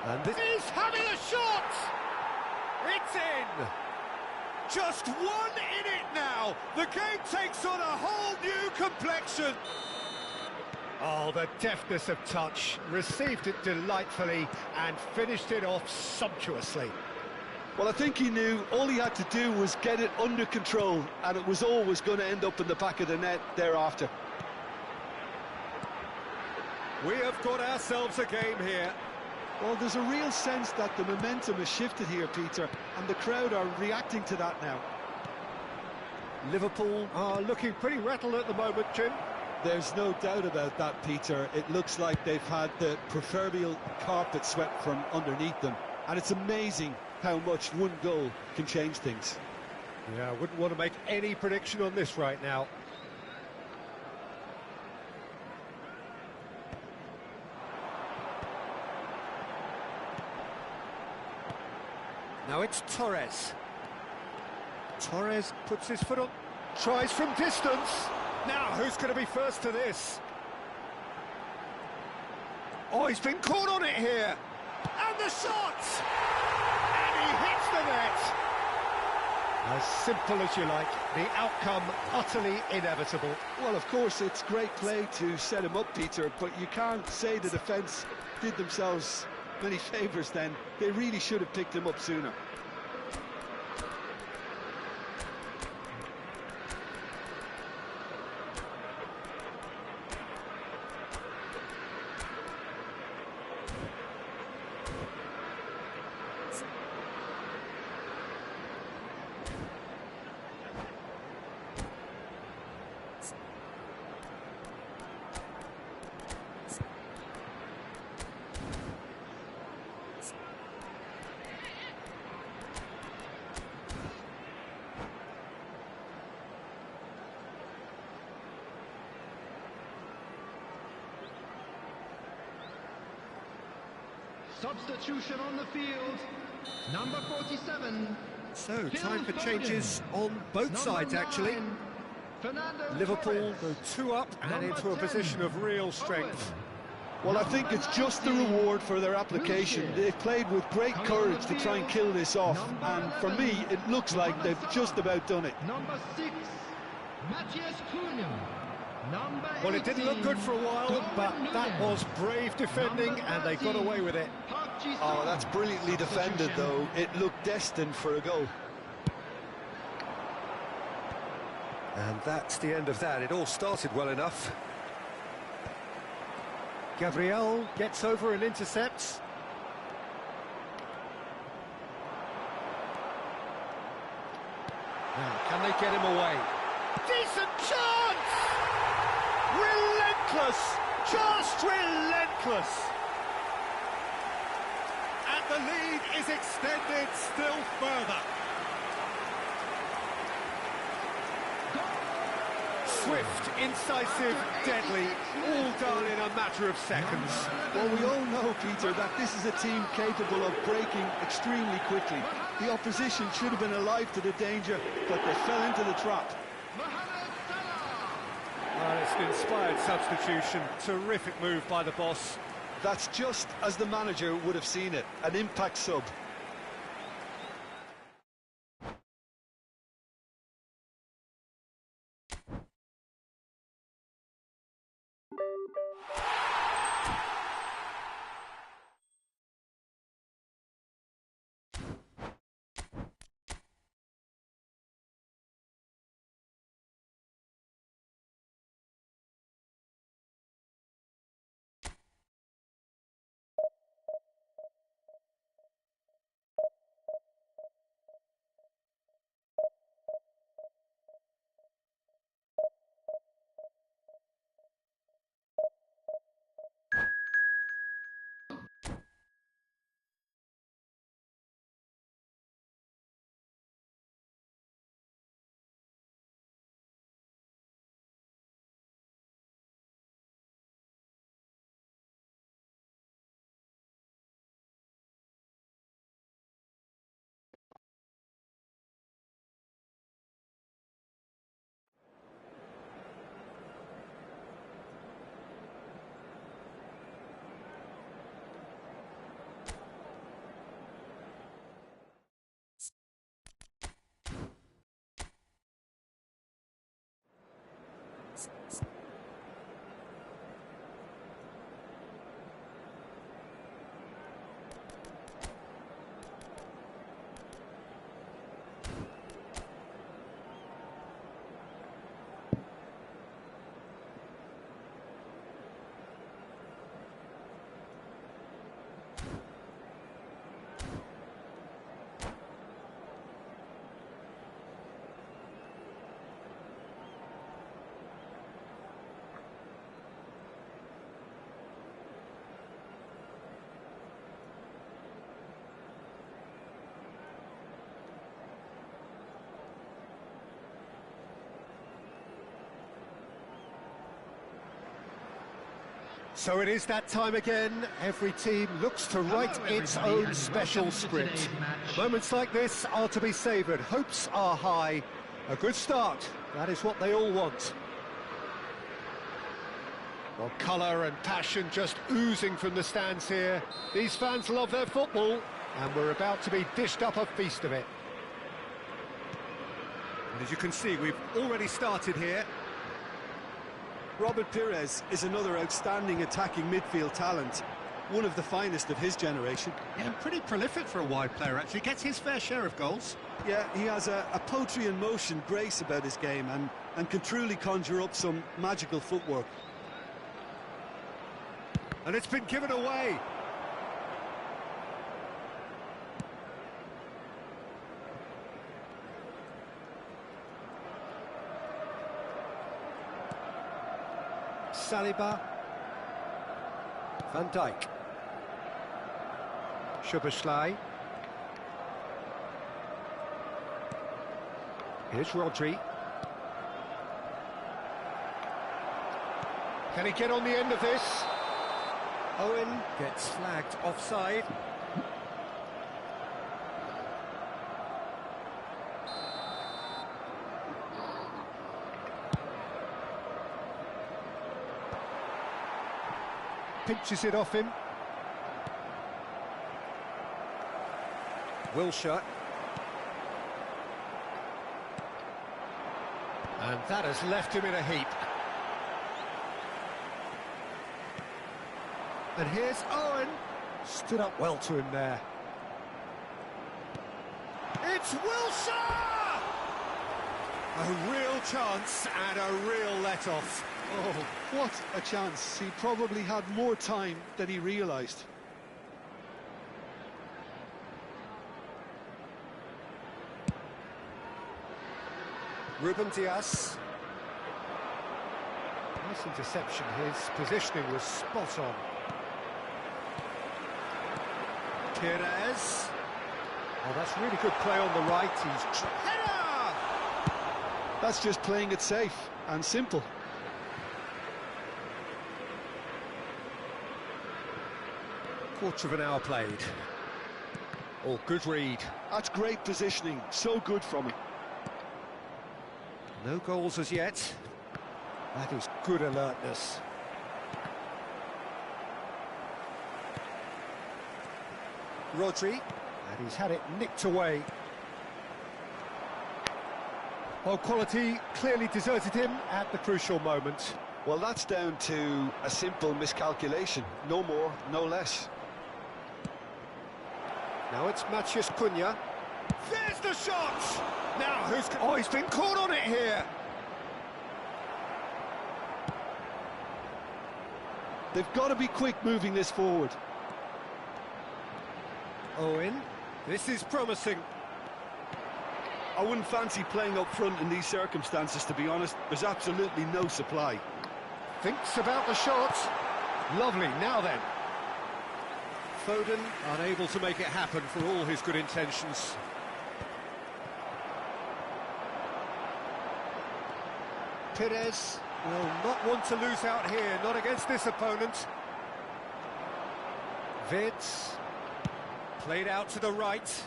And this is having a shot! It's in! Just one in it now. The game takes on a whole new complexion. Oh, the deftness of touch. Received it delightfully and finished it off sumptuously. Well, I think he knew all he had to do was get it under control, and it was always going to end up in the back of the net thereafter. We have got ourselves a game here. Well, there's a real sense that the momentum has shifted here, Peter, and the crowd are reacting to that now. Liverpool are looking pretty rattled at the moment, Jim. There's no doubt about that, Peter. It looks like they've had the proverbial carpet swept from underneath them, and it's amazing how much one goal can change things. Yeah, I wouldn't want to make any prediction on this right now. Now it's Torres. Torres puts his foot on, tries from distance. Now, who's going to be first to this? Oh, he's been caught on it here. And the shot! And he hits the net. As simple as you like, the outcome utterly inevitable. Well, of course, it's great play to set him up, Peter, but you can't say the defence did themselves many favours then. They really should have picked him up sooner. Substitution on the field. Number 47. So, time for changes on both sides, actually. Liverpool go 2 up and into a position of real strength. Well, I think it's just the reward for their application. They've played with great courage to try and kill this off, and for me, it looks like they've just about done it. Number 6, Matthias Cunha. Well, it didn't look good for a while, but that was brave defending, and they got away with it. Oh, that's brilliantly defended, though. It looked destined for a goal. And that's the end of that. It all started well enough. Gabriel gets over and intercepts. Now, can they get him away? Decent chance! Relentless! Just relentless! And the lead is extended still further. Swift, incisive, deadly, all done in a matter of seconds. Well, we all know, Peter, that this is a team capable of breaking extremely quickly. The opposition should have been alive to the danger, but they fell into the trap. Well, it's an inspired substitution. Terrific move by the boss. That's just as the manager would have seen it, an impact sub. So it is that time again. Every team looks to write its own special script. Moments like this are to be savoured. Hopes are high. A good start. That is what they all want. Well, colour and passion just oozing from the stands here. These fans love their football, and we're about to be dished up a feast of it. And as you can see, we've already started here. Robert Pires is another outstanding attacking midfield talent. one of the finest of his generation. Yeah, pretty prolific for a wide player, actually. Gets his fair share of goals. Yeah, he has a poetry in motion grace about his game and can truly conjure up some magical footwork. And it's been given away. Saliba. Van Dijk. Szoboszlai. Here's Rodri. Can he get on the end of this? Owen gets flagged offside. Pinches it off him. Wilshere. And that has left him in a heap. And here's Owen. Stood up well to him there. It's Wilshere! A real chance and a real let-off. Oh, what a chance. He probably had more time than he realised. Ruben Dias. Nice interception. His positioning was spot on. Perez. Oh, that's really good play on the right. He's... Header! That's just playing it safe and simple. Quarter of an hour played. Oh, good read. That's great positioning. So good from him. No goals as yet. That is good alertness. Rodri, and he's had it nicked away. Well, quality clearly deserted him at the crucial moment. Well, that's down to a simple miscalculation. No more, no less. Now it's Matheus Cunha. There's the shot! Now who's... Oh, he's been caught on it here! They've got to be quick moving this forward. Owen, this is promising. I wouldn't fancy playing up front in these circumstances, to be honest. There's absolutely no supply. Thinks about the shot. Lovely, now then. Foden unable to make it happen for all his good intentions. Perez will not want to lose out here, not against this opponent. Vids played out to the right.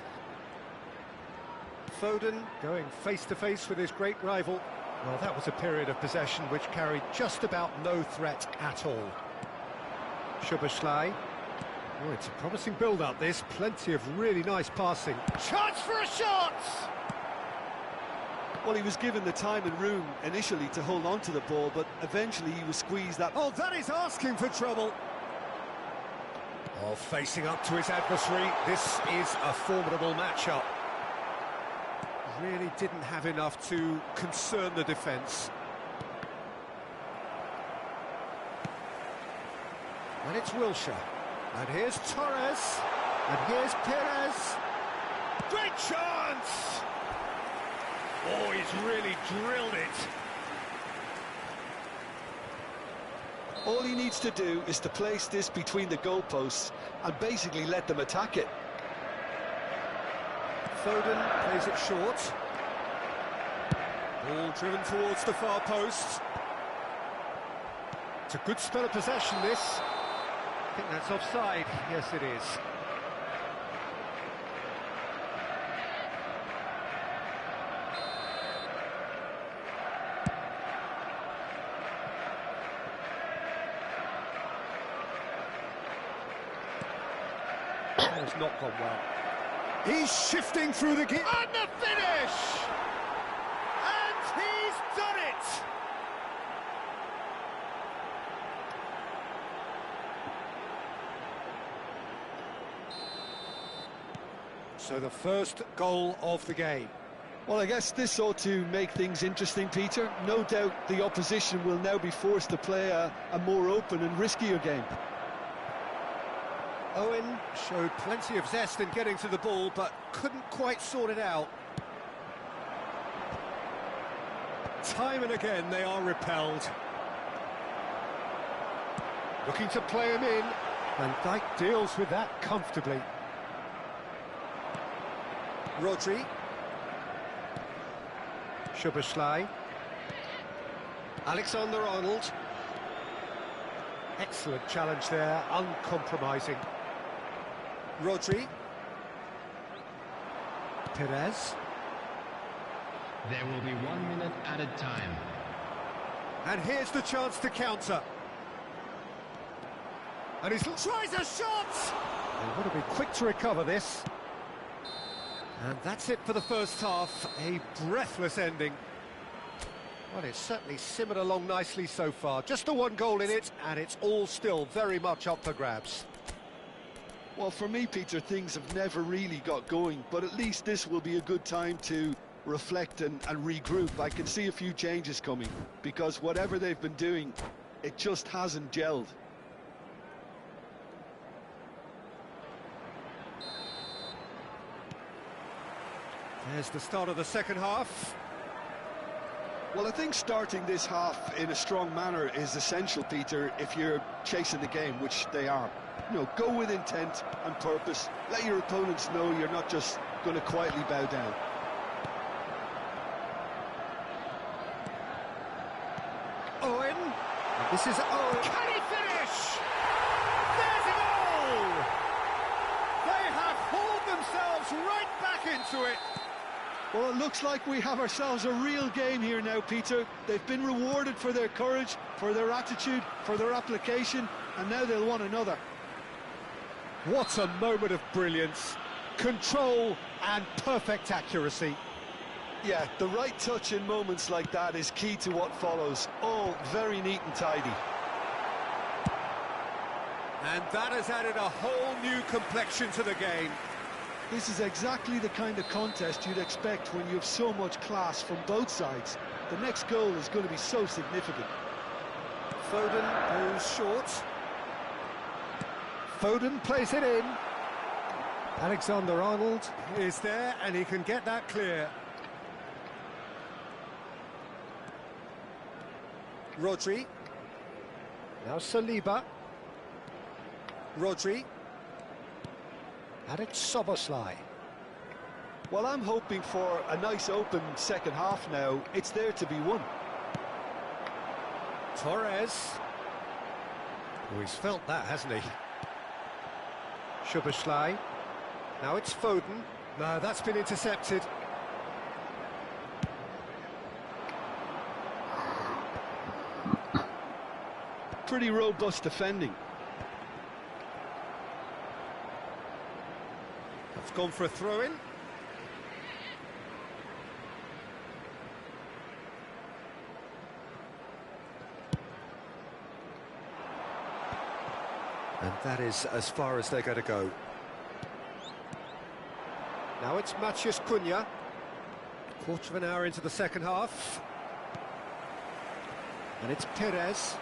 Foden going face-to-face with his great rival. Well, that was a period of possession which carried just about no threat at all. Szoboszlai. Oh, it's a promising build-up, this. Plenty of really nice passing. Chance for a shot! Well, he was given the time and room initially to hold on to the ball, but eventually he was squeezed that... Oh, that is asking for trouble. Oh, facing up to his adversary. This is a formidable matchup. Really didn't have enough to concern the defence. And it's Wilshere. And here's Torres. And here's Perez. Great chance! Oh, he's really drilled it. All he needs to do is to place this between the goalposts and basically let them attack it. Foden plays it short. Ball driven towards the far post. It's a good spell of possession, this. I think that's offside. Yes, it is. That has not gone well. He's shifting through the... And the finish! And he's done it! So the first goal of the game. Well, I guess this ought to make things interesting, Peter. No doubt the opposition will now be forced to play a more open and riskier game. Owen showed plenty of zest in getting to the ball, but couldn't quite sort it out. Time and again they are repelled. Looking to play him in, and Dijk deals with that comfortably. Rodri. Szoboszlai. Alexander-Arnold. Excellent challenge there, uncompromising. Rodri. Perez. There will be 1 minute added time. And here's the chance to counter. And he tries a shot! They've got to be quick to recover this. And that's it for the first half. A breathless ending. Well, it's certainly simmered along nicely so far. Just the one goal in it, and it's all still very much up for grabs. Well, for me, Peter, things have never really got going, but at least this will be a good time to reflect and regroup. I can see a few changes coming, because whatever they've been doing, it just hasn't gelled. There's the start of the second half. Well, I think starting this half in a strong manner is essential, Peter, if you're chasing the game, which they are. You know, go with intent and purpose. Let your opponents know you're not just going to quietly bow down. Owen. This is Owen. Can he finish? There's a goal! They have hauled themselves right back into it. Well, it looks like we have ourselves a real game here now, Peter. They've been rewarded for their courage, for their attitude, for their application, and now they'll want another. What a moment of brilliance. Control and perfect accuracy. Yeah, the right touch in moments like that is key to what follows. All very neat and tidy. And that has added a whole new complexion to the game. This is exactly the kind of contest you'd expect when you have so much class from both sides. The next goal is going to be so significant. Foden goes short. Foden plays it in. Alexander-Arnold is there, and he can get that clear. Rodri. Now Saliba. Rodri. And it's Szoboszlai. Well, I'm hoping for a nice open second half now. It's there to be won. Torres. Oh, he's felt that, hasn't he? Szoboszlai. Now it's Foden. No, that's been intercepted. Pretty robust defending. It's gone for a throw-in. And that is as far as they're going to go. Now it's Matheus Cunha. Quarter of an hour into the second half. And it's Perez.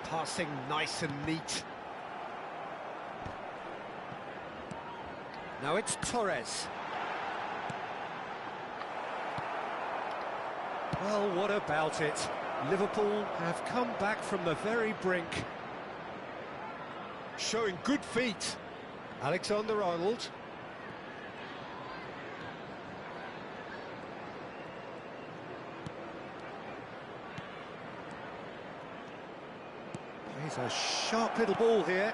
Passing nice and neat. Now it's Torres. Well, what about it? Liverpool have come back from the very brink. Showing good feet. Alexander-Arnold. Plays a sharp little ball here.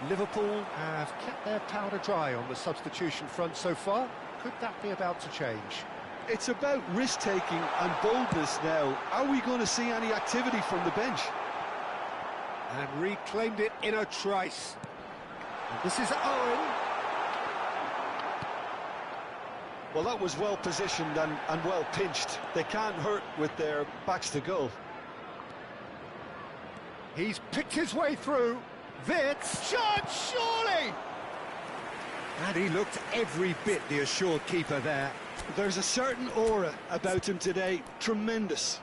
Liverpool have kept their powder dry on the substitution front so far. Could that be about to change? It's about risk-taking and boldness now. Are we going to see any activity from the bench? And reclaimed it in a trice. And this is Owen. Well, that was well positioned and well pinched. They can't hurt with their backs to goal. He's picked his way through. Vitz, shot, surely! And he looked every bit the assured keeper there. There's a certain aura about him today. Tremendous.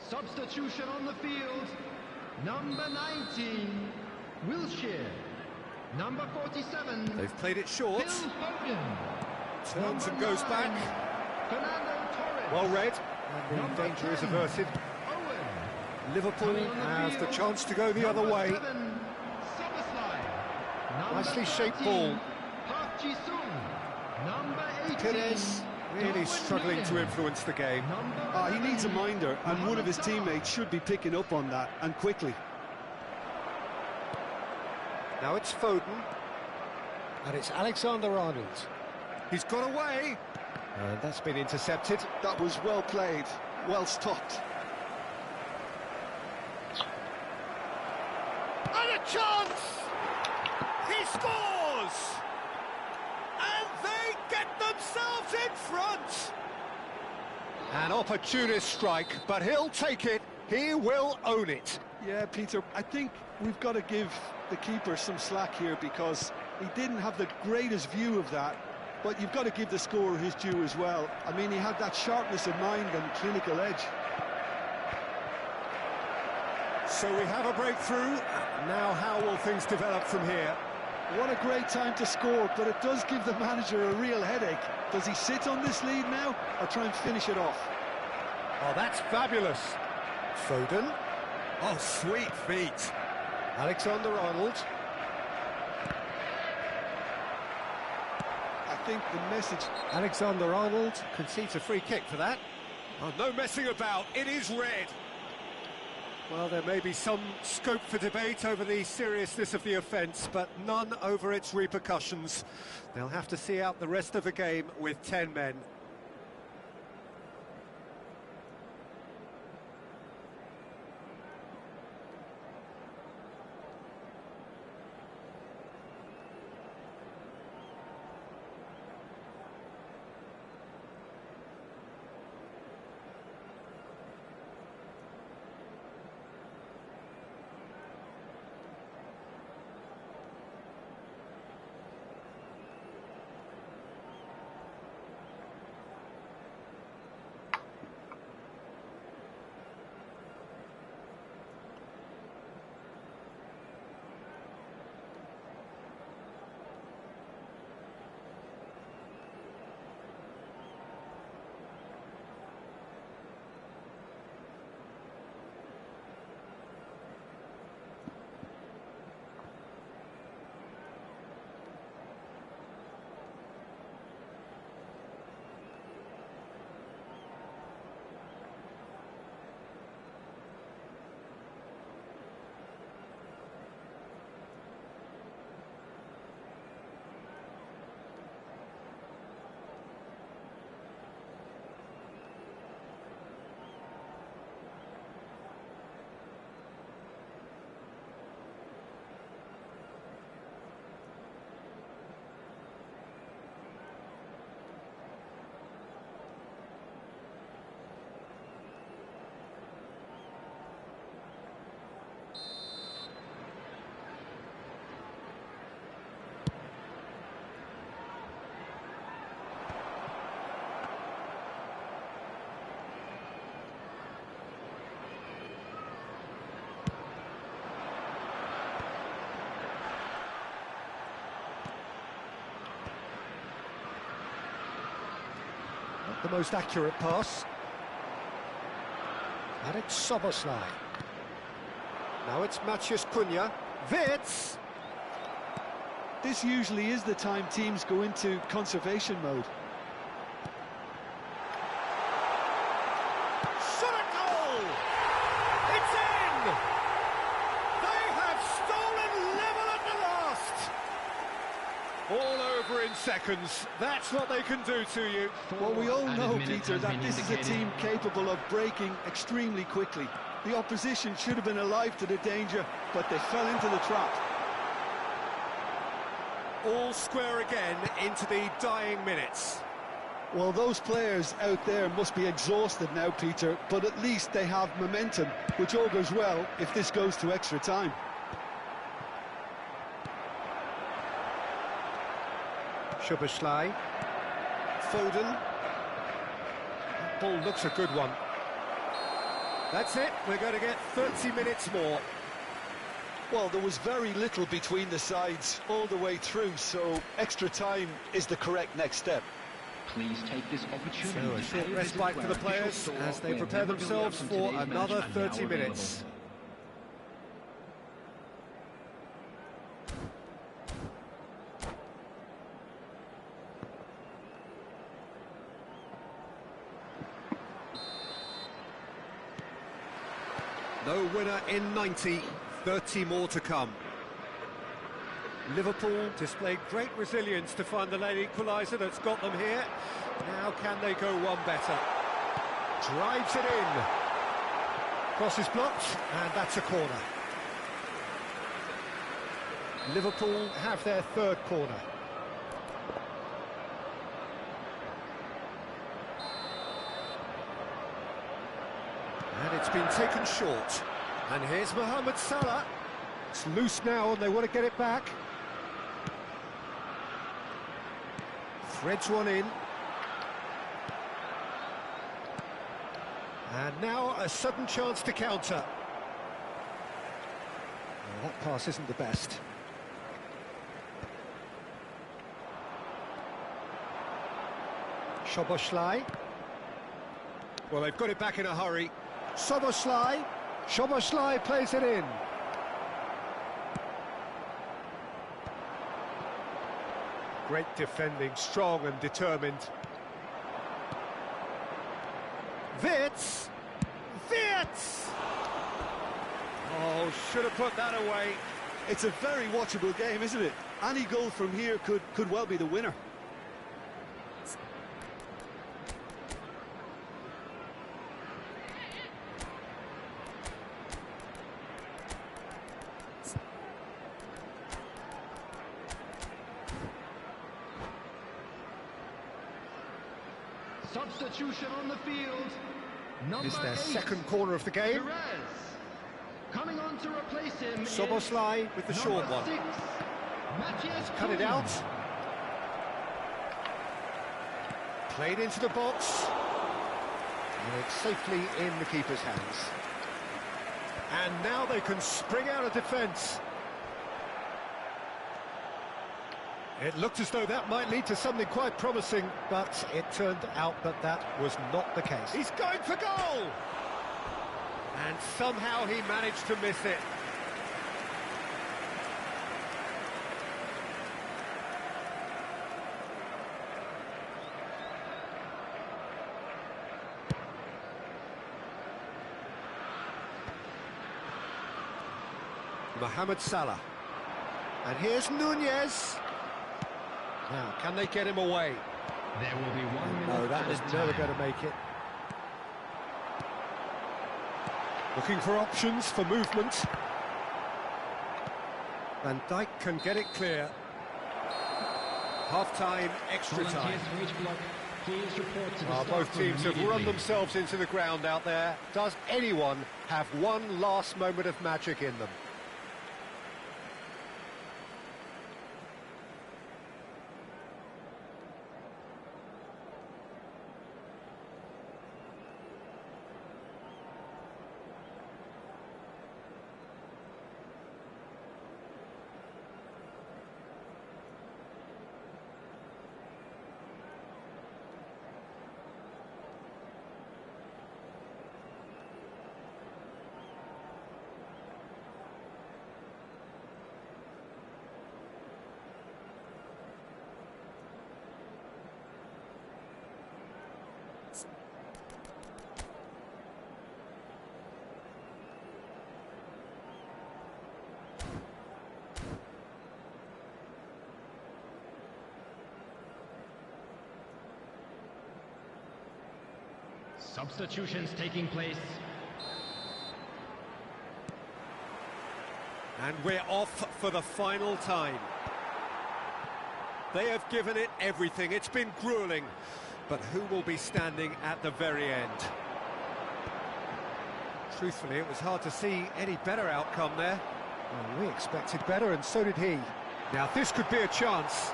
Substitution on the field. Number 19, Wilshere. Number 47. They've played it short. Phil Foden. Turns and goes 9, back. Fernando Torres. Well read. And the Number danger is 10, averted. Owen. Liverpool Coming on have the field, chance to go the other number way. 7, Soboslai. Number Nicely shaped 13, ball. Park Ji-sung. Number 18. Perez really Darwin struggling to Núñez. influence the game. Number He needs a 11, minder, and one of his Mohamed Salah. teammates should be picking up on that, and quickly. Now it's Foden. And it's Alexander-Arnold. He's got away. And that's been intercepted. That was well played, well stopped. And a chance! He scores! And they get themselves in front! An opportunist strike, but he'll take it. He will own it. Yeah, Peter, I think we've got to give the keeper some slack here because he didn't have the greatest view of that, but you've got to give the scorer his due as well. I mean, he had that sharpness of mind and clinical edge. So we have a breakthrough. Now how will things develop from here? What a great time to score, but it does give the manager a real headache. Does he sit on this lead now or try and finish it off? Oh, that's fabulous. Foden. Oh, sweet feet. Alexander-Arnold. I think the message... Alexander-Arnold concedes a free kick for that. Oh, no messing about. It is red. Well, there may be some scope for debate over the seriousness of the offence, but none over its repercussions. They'll have to see out the rest of the game with 10 men. The most accurate pass. And it's Soboslai. Now it's Maciej Cunha. Wirtz! This usually is the time teams go into conservation mode. Shot a goal! It's in! They have stolen level at the last! All over in seconds. That's what they can do to you. Well, we all Added know, minutes Peter, has that been this is a indicated. team capable of breaking extremely quickly. The opposition should have been alive to the danger, but they fell into the trap. All square again into the dying minutes. Well, those players out there must be exhausted now, Peter, but at least they have momentum, which augurs well if this goes to extra time. Szoboszlai, Foden. That ball looks a good one. That's it, we're going to get 30 minutes more. Well, there was very little between the sides all the way through, so extra time is the correct next step. Please take this opportunity So a short respite for the players as they prepare themselves for another 30 minutes. No winner in 90, 30 more to come. Liverpool displayed great resilience to find the late equaliser that's got them here. Now can they go one better? Drives it in. Cross is blocked, and that's a corner. Liverpool have their third corner. And it's been taken short. And here's Mohamed Salah. It's loose now and they want to get it back. Threads one in. And now a sudden chance to counter. Well, that pass isn't the best. Szoboszlai. Well, they've got it back in a hurry. Szoboszlai. Szoboszlai plays it in. Great defending, strong and determined. Wirtz! Wirtz! Oh, should have put that away. It's a very watchable game, isn't it? Any goal from here could well be the winner. Substitution on the field. It's their 8, second corner of the game. Perez. Coming on to replace him. Szoboszlai with the short one. 6, Matthias Cut it Cunha. out. Played into the box. And it's safely in the keeper's hands. And now they can spring out of defence. It looked as though that might lead to something quite promising, but it turned out that that was not the case. He's going for goal! And somehow he managed to miss it. Mohamed Salah. And here's Nunez. Now, can they get him away? There will be 1 minute. No, that was never going to make it. Looking for options for movement. Van Dijk can get it clear. Half-time, extra time. Both teams have run themselves into the ground out there. Does anyone have one last moment of magic in them? Substitutions taking place. And we're off for the final time. They have given it everything. It's been gruelling. But who will be standing at the very end? Truthfully, it was hard to see any better outcome there. Well, we expected better, and so did he. Now, this could be a chance.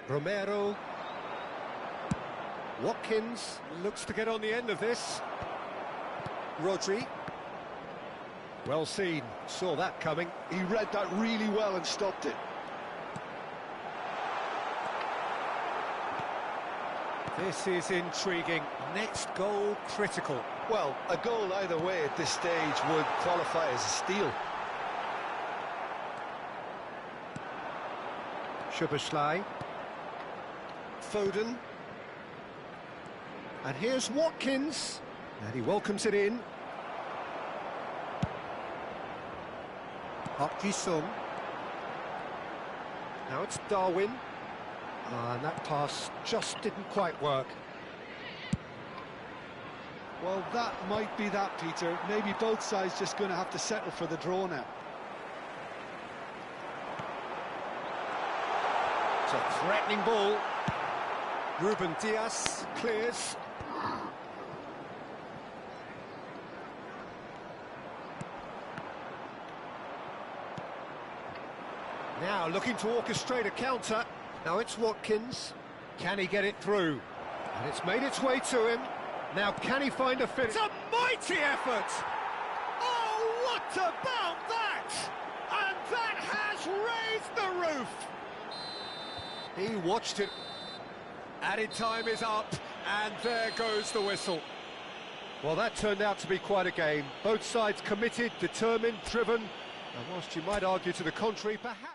Romero. Watkins looks to get on the end of this. Rodri. Well seen, saw that coming. He read that really well and stopped it. This is intriguing. Next goal critical. Well, a goal either way at this stage would qualify as a steal. Szoboszlai. Foden. And here's Watkins. And he welcomes it in. Park Ji-sung. Now it's Darwin. And that pass just didn't quite work. Well, that might be that, Peter. Maybe both sides just going to have to settle for the draw now. It's a threatening ball. Ruben Dias clears. Now looking to orchestrate a counter. Now it's Watkins. Can he get it through? And it's made its way to him. Now can he find a fit? It's a mighty effort! Oh, what about that? And that has raised the roof! He watched it. Added time is up, and there goes the whistle. Well, that turned out to be quite a game. Both sides committed, determined, driven, and whilst you might argue to the contrary, perhaps...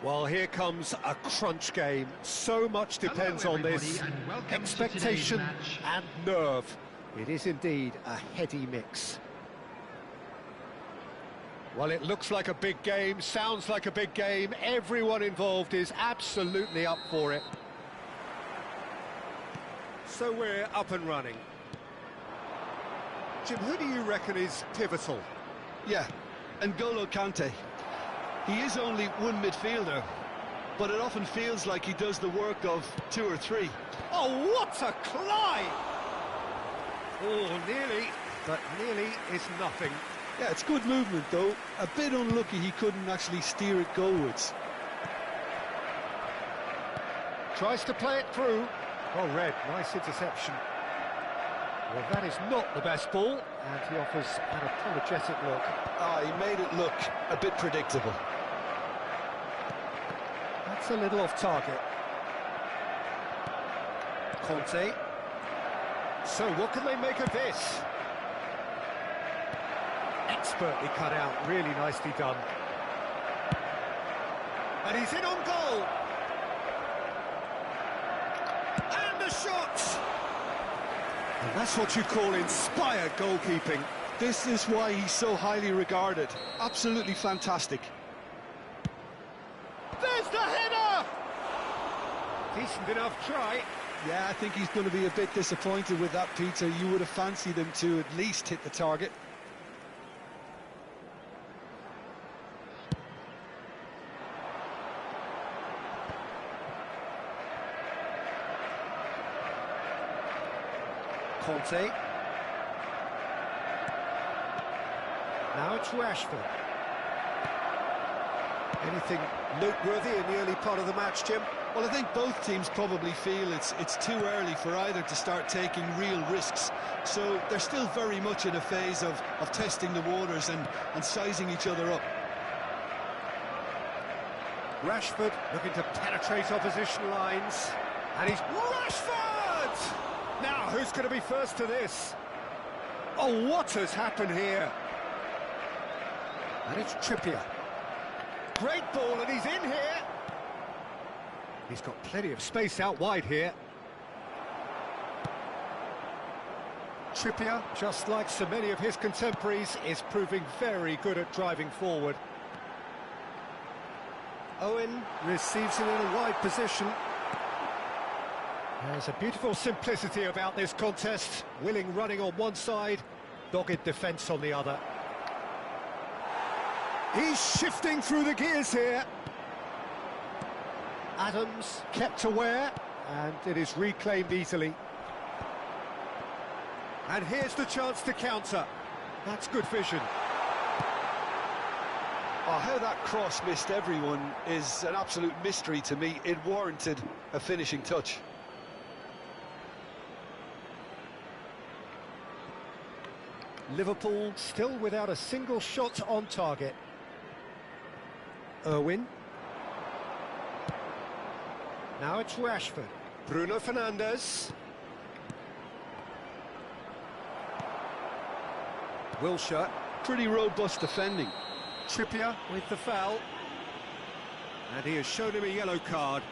Well, here comes a crunch game. So much depends on this. Expectation and nerve. It is indeed a heady mix. Well, it looks like a big game, sounds like a big game. Everyone involved is absolutely up for it. So we're up and running. Jim, who do you reckon is pivotal? Yeah, N'Golo Kante. He is only one midfielder, but it often feels like he does the work of two or three. Oh, what a climb! Oh, nearly, but nearly is nothing. Yeah, it's good movement, though. A bit unlucky he couldn't actually steer it goalwards. Tries to play it through. Well read, nice interception. Well, that is not the best ball, and he offers an apologetic look. He made it look a bit predictable. That's a little off target. Conte. So what can they make of this? Expertly cut out, really nicely done. And he's in on goal. And the shot! And that's what you call inspired goalkeeping. This is why he's so highly regarded. Absolutely fantastic. There's the header! Decent enough try. Yeah, I think he's going to be a bit disappointed with that, Peter. You would have fancied him to at least hit the target. Conte. Now it's Rashford. Anything noteworthy in the early part of the match, Jim? Well, I think both teams probably feel it's too early for either to start taking real risks. So they're still very much in a phase of testing the waters and sizing each other up. Rashford looking to penetrate opposition lines. And he's... Rashford! Now, who's going to be first to this? Oh, what has happened here? And it's Trippier. Great ball, and he's in here. He's got plenty of space out wide here. Trippier, just like so many of his contemporaries, is proving very good at driving forward. Owen receives it in a wide position. There's a beautiful simplicity about this contest. Willing running on one side, dogged defence on the other. He's shifting through the gears here. Adams kept aware, and it is reclaimed easily. And here's the chance to counter. That's good vision. Oh, how that cross missed everyone is an absolute mystery to me. It warranted a finishing touch. Liverpool still without a single shot on target. Irwin. Now it's Rashford. Bruno Fernandes. Wilshere. Pretty robust defending. Trippier with the foul. And he has shown him a yellow card.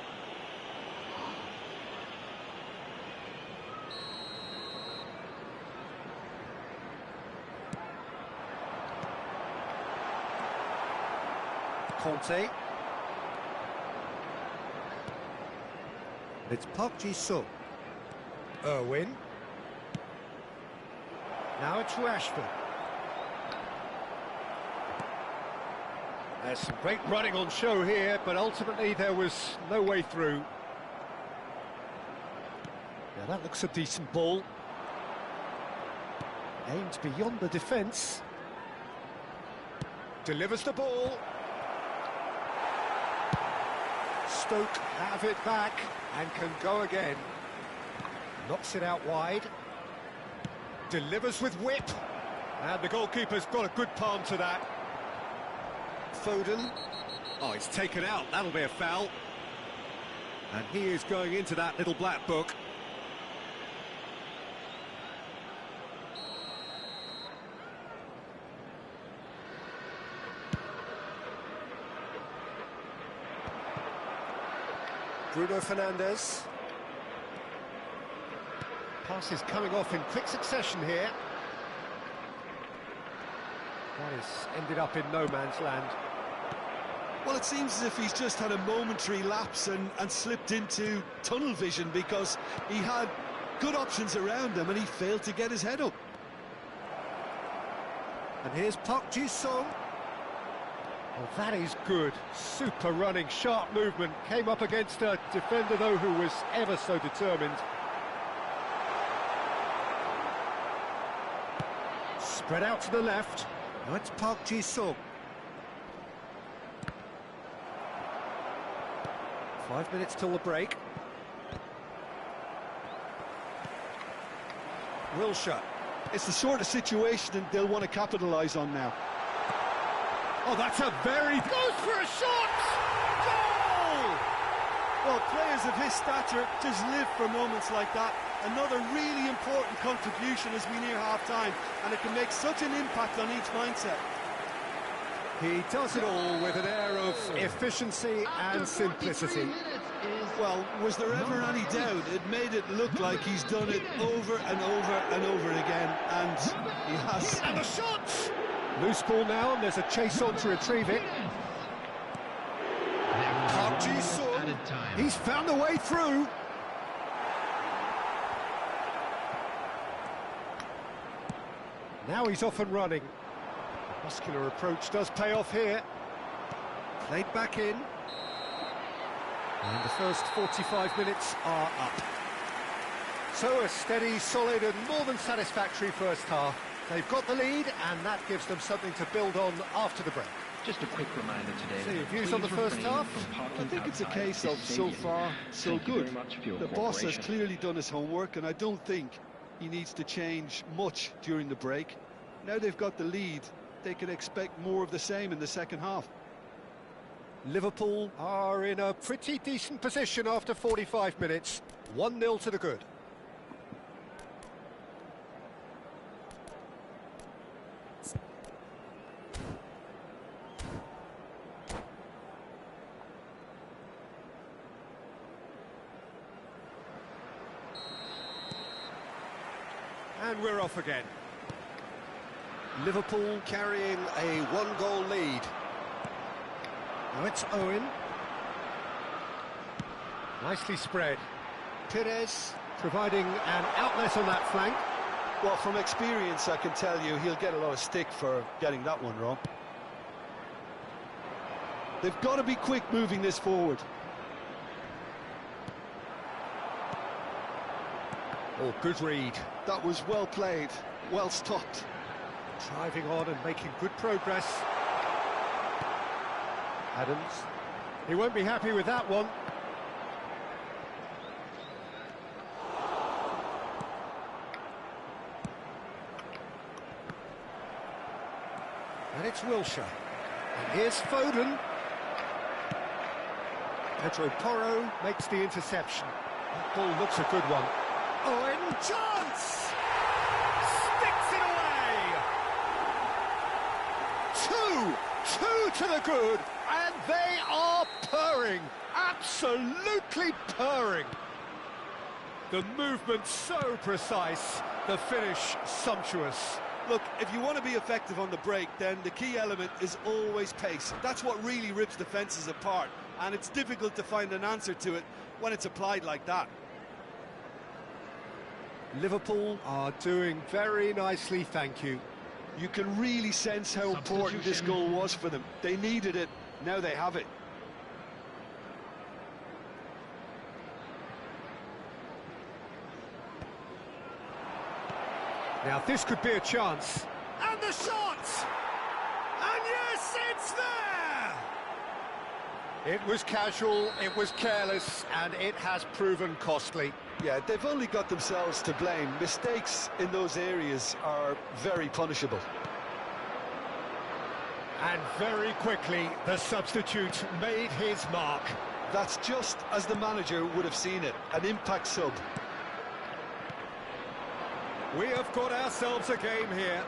Conte. It's Park Ji-sung. Irwin. Now it's Rashford. There's some great running on show here, but ultimately there was no way through. Now that looks a decent ball. Aimed beyond the defence. Delivers the ball. Stoke have it back and can go again. Knocks it out wide. Delivers with whip. And the goalkeeper's got a good palm to that. Foden. Oh, it's taken out. That'll be a foul. And he is going into that little black book. Bruno Fernandes. Pass is coming off in quick succession here. That has ended up in no man's land. Well, it seems as if he's just had a momentary lapse and slipped into tunnel vision, because he had good options around him and he failed to get his head up. And here's Park Ji-sung. Oh, that is good. Super running, sharp movement. Came up against a defender, though, who was ever so determined. Spread out to the left. Now it's Park Ji-sung. 5 minutes till the break. Wilshere. It's the sort of situation that they'll want to capitalise on now. Oh, that's a very... Goes for a shot! Goal! Well, players of his stature just live for moments like that. Another really important contribution as we near half-time, and it can make such an impact on each mindset. He does it all with an air of efficiency and simplicity. Well, was there ever any doubt? It made it look like he's done it over and over and over again, and he has. And the shot! Loose ball now, and there's a chase on to retrieve it. He's found a way through. Now he's off and running. The muscular approach does pay off here. Played back in. And the first 45 minutes are up. So a steady, solid and more than satisfactory first half. They've got the lead and that gives them something to build on after the break. Just a quick reminder today. So your views on the first half? I think it's a case of so far, so good. The boss has clearly done his homework and I don't think he needs to change much during the break. Now they've got the lead, they can expect more of the same in the second half. Liverpool are in a pretty decent position after 45 minutes. 1-0 to the good. And we're off again. Liverpool carrying a one-goal lead. Now it's Owen. Nicely spread. Perez providing an outlet on that flank. Well, from experience, I can tell you he'll get a lot of stick for getting that one wrong. They've got to be quick moving this forward. Oh, good read. That was well played, well stopped. Driving on and making good progress. Adams. He won't be happy with that one. And it's Wilshere. And here's Foden. Pedro Porro makes the interception. That ball looks a good one. Owen, chance! Sticks it away! Two to the good, and they are purring, absolutely purring. The movement so precise, the finish sumptuous. Look, if you want to be effective on the break, then the key element is always pace. That's what really rips defences apart, and it's difficult to find an answer to it when it's applied like that. Liverpool are doing very nicely, thank you. You can really sense how important this goal was for them. They needed it, now they have it. Now this could be a chance. And the shot! And yes, it's there! It was casual, it was careless, and it has proven costly. Yeah, they've only got themselves to blame. Mistakes in those areas are very punishable. And very quickly, the substitute made his mark. That's just as the manager would have seen it, an impact sub. We have got ourselves a game here.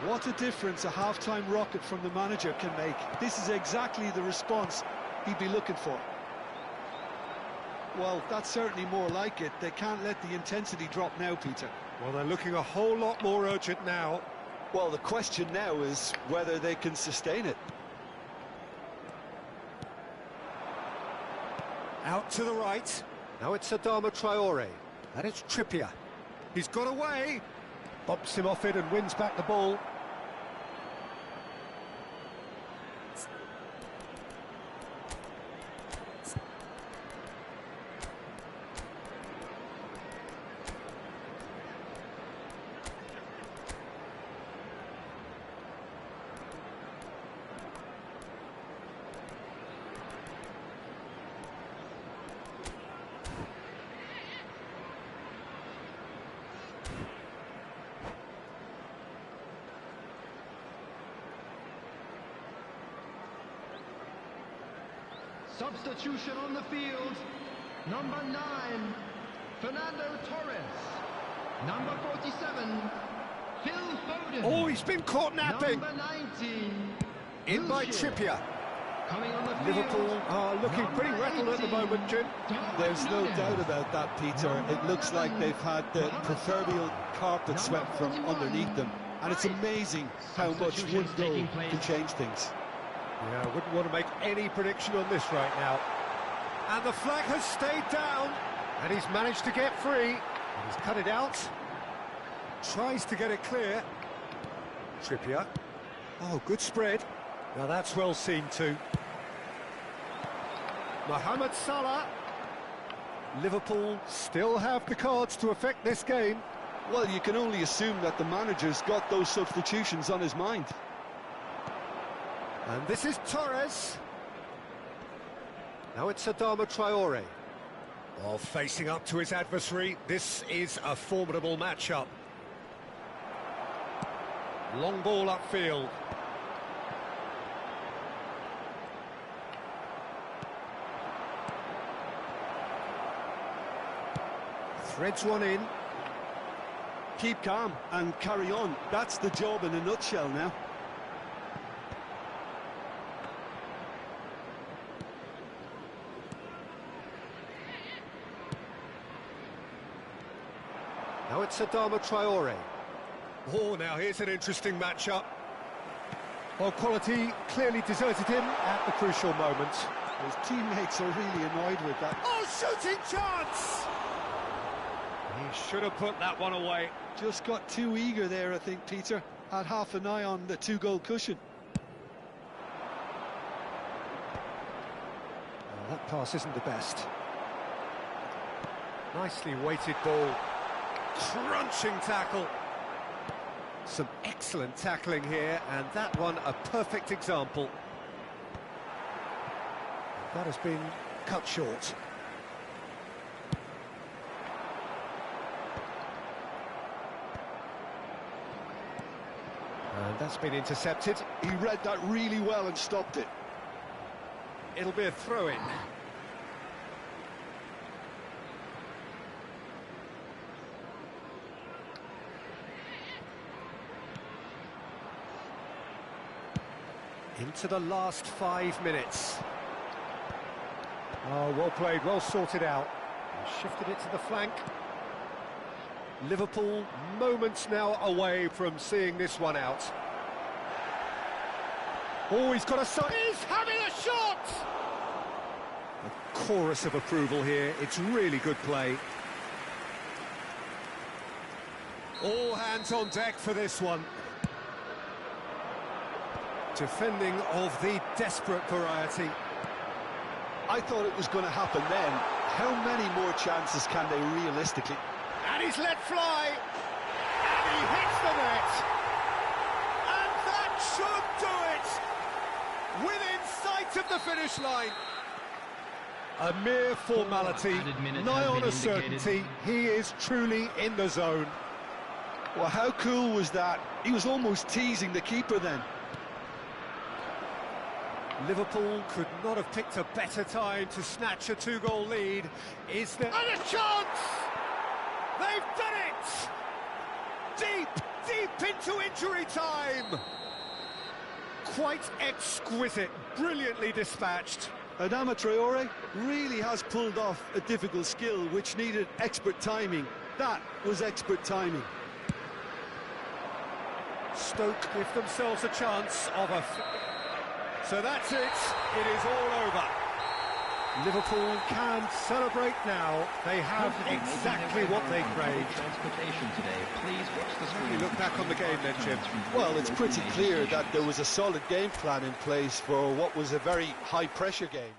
What a difference a half-time rocket from the manager can make. This is exactly the response he'd be looking for. Well, that's certainly more like it. They can't let the intensity drop now, Peter. Well, they're looking a whole lot more urgent now. Well, the question now is whether they can sustain it. Out to the right. Now it's Adama Traore. And it's Trippier. He's got away. Bumps him off it and wins back the ball. Substitution on the field, number 9. Fernando Torres. Number 47, Phil Foden. Oh, he's been caught napping. Number 19, In by Wilshere. Trippier. Coming on the field, Liverpool are looking pretty number rattled at the 18, moment, Jim. There's no Darwin doubt Núñez. about that, Peter. It looks like they've had the proverbial carpet swept from underneath them. And it's amazing how much one goal can change things. Yeah, I wouldn't want to make any prediction on this right now. And the flag has stayed down, and he's managed to get free. He's cut it out. Tries to get it clear. Trippier. Oh, good spread. Now that's well seen too. Mohamed Salah. Liverpool still have the cards to affect this game. Well, you can only assume that the manager's got those substitutions on his mind. And this is Torres. Now it's Adama Traore. Well, facing up to his adversary, this is a formidable matchup. Long ball upfield. Threads one in. Keep calm and carry on. That's the job in a nutshell now. Now it's Adama Traore. Oh, now here's an interesting matchup. Well, quality clearly deserted him at the crucial moment. His teammates are really annoyed with that. Oh, shooting chance! He should have put that one away. Just got too eager there, I think, Peter. Had half an eye on the two-goal cushion. Well, that pass isn't the best. Nicely weighted ball. Crunching tackle. Some excellent tackling here, and that one a perfect example. That has been cut short. And that's been intercepted. He read that really well and stopped it. It'll be a throw-in. Into the last 5 minutes. Oh, well played, well sorted out. Shifted it to the flank. Liverpool moments now away from seeing this one out. Oh, he's got a shot. He's having a shot! A chorus of approval here. It's really good play. All hands on deck for this one. Defending of the desperate variety. I thought it was going to happen then. How many more chances can they realistically? And he's let fly. And he hits the net. And that should do it. Within sight of the finish line. A mere formality, nigh on a certainty. He is truly in the zone. Well, how cool was that? He was almost teasing the keeper then. Liverpool could not have picked a better time to snatch a two-goal lead. Is there... And a chance! They've done it! Deep into injury time! Quite exquisite, brilliantly dispatched. Adama Traore really has pulled off a difficult skill which needed expert timing. That was expert timing. Stoke give themselves a chance of a... So that's it. It is all over. Liverpool can celebrate now. They have exactly what they craved. Transportation today. Please watch the screen. You look back on the game then, Jim. Well, it's pretty clear that there was a solid game plan in place for what was a very high-pressure game.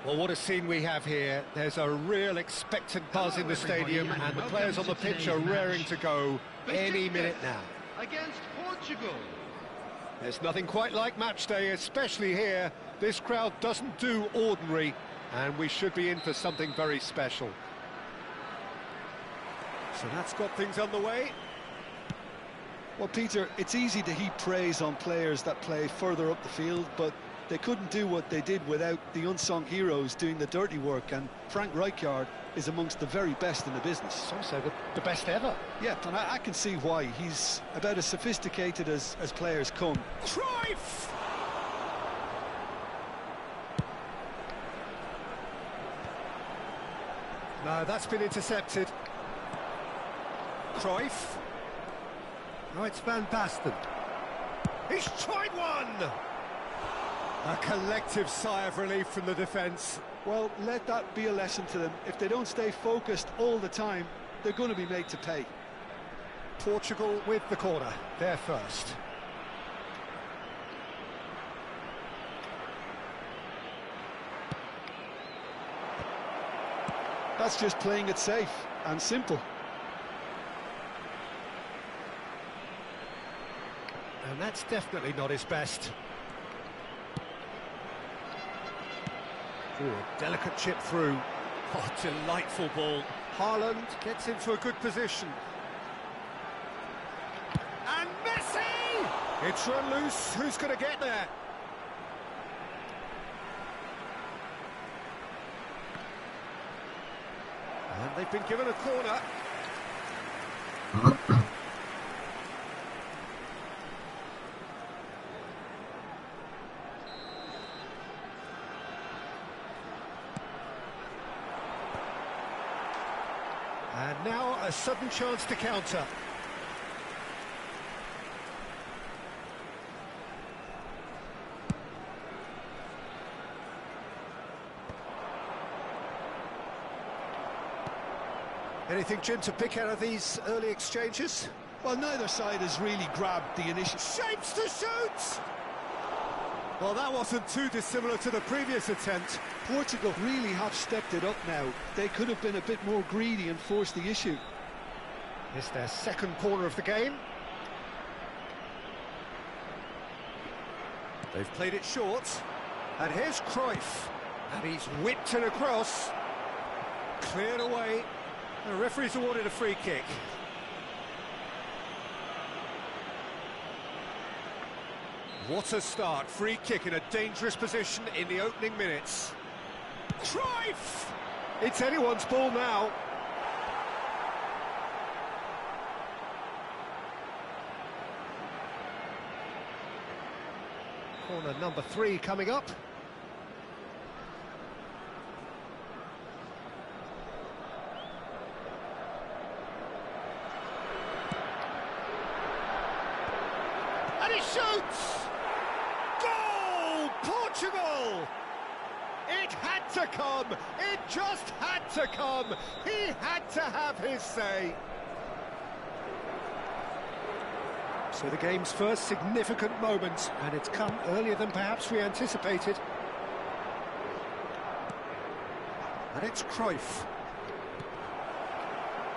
Well, what a scene we have here. There's a real expectant buzz in the stadium, and the players on the pitch are raring to go any minute now. Against Portugal. There's nothing quite like match day, especially here. This crowd doesn't do ordinary, and we should be in for something very special. So that's got things underway. Well, Peter, it's easy to heap praise on players that play further up the field, but they couldn't do what they did without the unsung heroes doing the dirty work, and Frank Rijkaard is amongst the very best in the business. Some say the best ever. Yeah, and I can see why. He's about as sophisticated as players come. Cruyff! No, that's been intercepted. Cruyff. Now it's Van Basten. He's tried one! A collective sigh of relief from the defence. Well, let that be a lesson to them. If they don't stay focused all the time, they're going to be made to pay. Portugal with the corner, they're first. That's just playing it safe and simple. And that's definitely not his best. Ooh, a delicate chip through. Oh, delightful ball. Haaland gets into a good position. And Messi! It's run loose. Who's going to get there? And they've been given a corner. And now a sudden chance to counter. Anything, Jim, to pick out of these early exchanges? Well, neither side has really grabbed the initiative. Shapes to shoot! Well, that wasn't too dissimilar to the previous attempt. Portugal really have stepped it up now. They could have been a bit more greedy and forced the issue. It's their second corner of the game. They've played it short. And here's Cruyff. And he's whipped it across. Cleared away. The referee's awarded a free kick. What a start. Free kick in a dangerous position in the opening minutes. Cruyff! It's anyone's ball now. Corner number 3 coming up. And he shoots! Goal! Portugal! It had to come! It just had to come! He had to have his say! So the game's first significant moment, and it's come earlier than perhaps we anticipated. And it's Cruyff.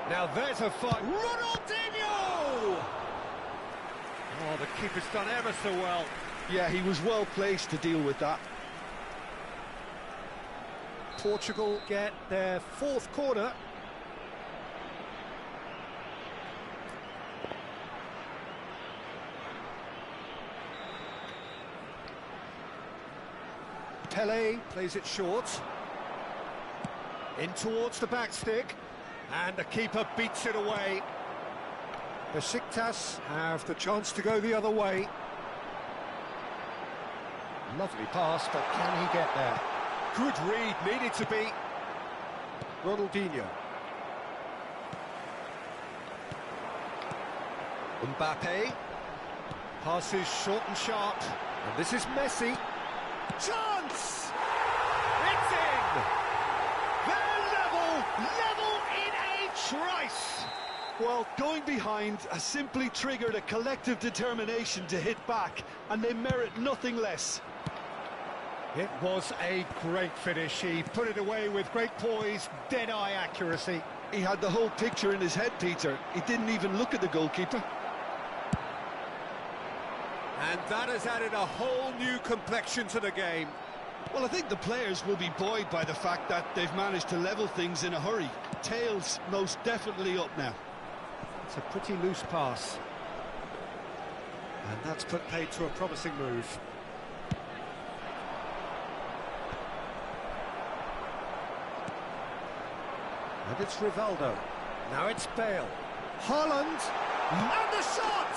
Now there's a fight. Ronaldinho! Oh, the keeper's done ever so well. Yeah, he was well placed to deal with that. Portugal get their 4th corner. Pelé plays it short. In towards the back stick. And the keeper beats it away. Besiktas have the chance to go the other way. Lovely pass, but can he get there? Good read, needed to be. Ronaldinho. Mbappe. Passes short and sharp. And this is Messi. Chance! It's in! They're level in a trice! Well, going behind has simply triggered a collective determination to hit back, and they merit nothing less. It was a great finish. He put it away with great poise, dead-eye accuracy. He had the whole picture in his head, Peter. He didn't even look at the goalkeeper. And that has added a whole new complexion to the game. Well, I think the players will be buoyed by the fact that they've managed to level things in a hurry. Tails most definitely up now. It's a pretty loose pass. And that's put paid to a promising move. And it's Rivaldo. Now it's Bale. Haaland. And the shot!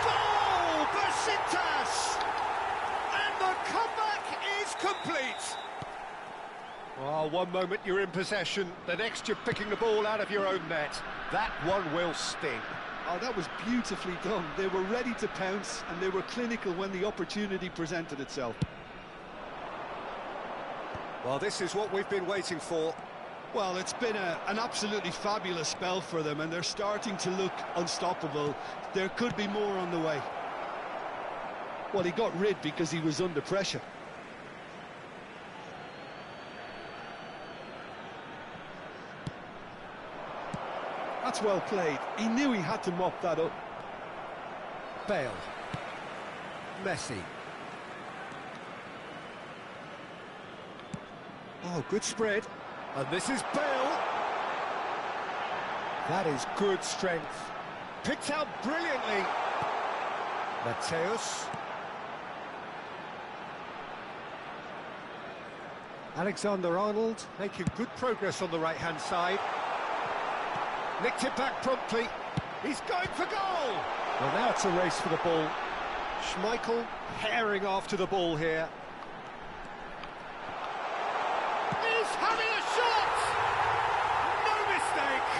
Goal! Besiktas! And the comeback is complete. Well, one moment you're in possession, the next you're picking the ball out of your own net. That one will sting. Oh, that was beautifully done. They were ready to pounce, and they were clinical when the opportunity presented itself. Well, this is what we've been waiting for. Well, it's been an absolutely fabulous spell for them, and they're starting to look unstoppable. There could be more on the way. Well, he got rid because he was under pressure. That's well played. He knew he had to mop that up. Bale. Messi. Oh, good spread. And this is Bale. That is good strength. Picked out brilliantly. Mateus. Alexander-Arnold making good progress on the right-hand side. Nicked it back promptly. He's going for goal. Well, now it's a race for the ball. Schmeichel herring after the ball here. He's having a shot! No mistake!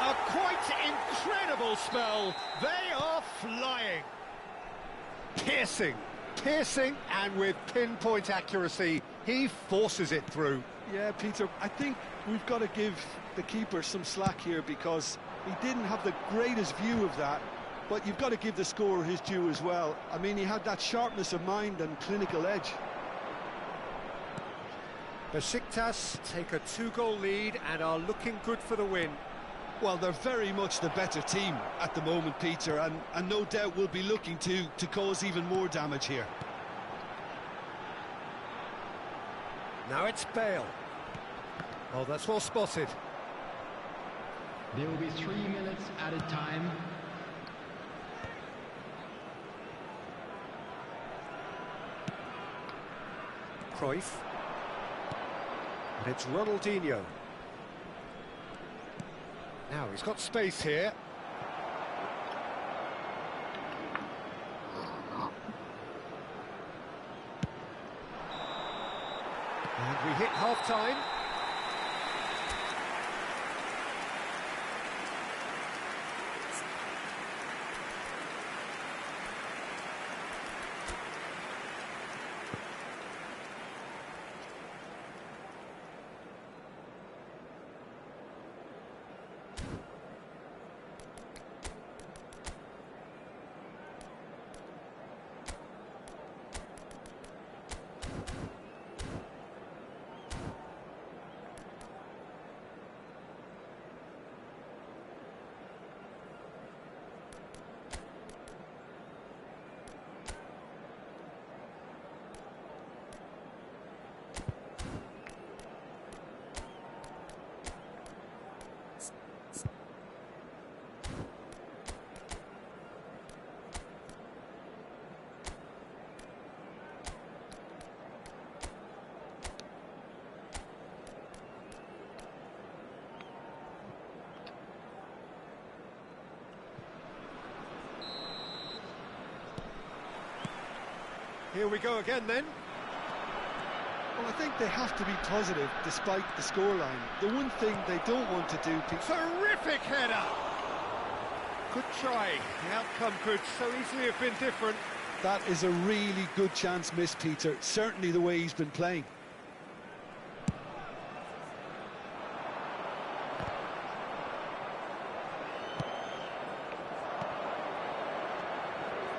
A quite incredible spell. They are flying. Piercing, and with pinpoint accuracy, he forces it through. Yeah, Peter, I think we've got to give the keeper some slack here because he didn't have the greatest view of that, but you've got to give the scorer his due as well. I mean, he had that sharpness of mind and clinical edge. Besiktas take a 2-goal lead and are looking good for the win. Well, they're very much the better team at the moment, Peter, and no doubt will be looking to cause even more damage here. Now it's Bale. Oh, that's well spotted. There will be 3 minutes added time. Cruyff. And it's Ronaldinho. Now he's got space here. And we hit half-time. Here we go again then. Well, I think they have to be positive despite the scoreline. The one thing they don't want to do... Terrific header! Good try. The outcome could so easily have been different. That is a really good chance missed, Peter. Certainly the way he's been playing.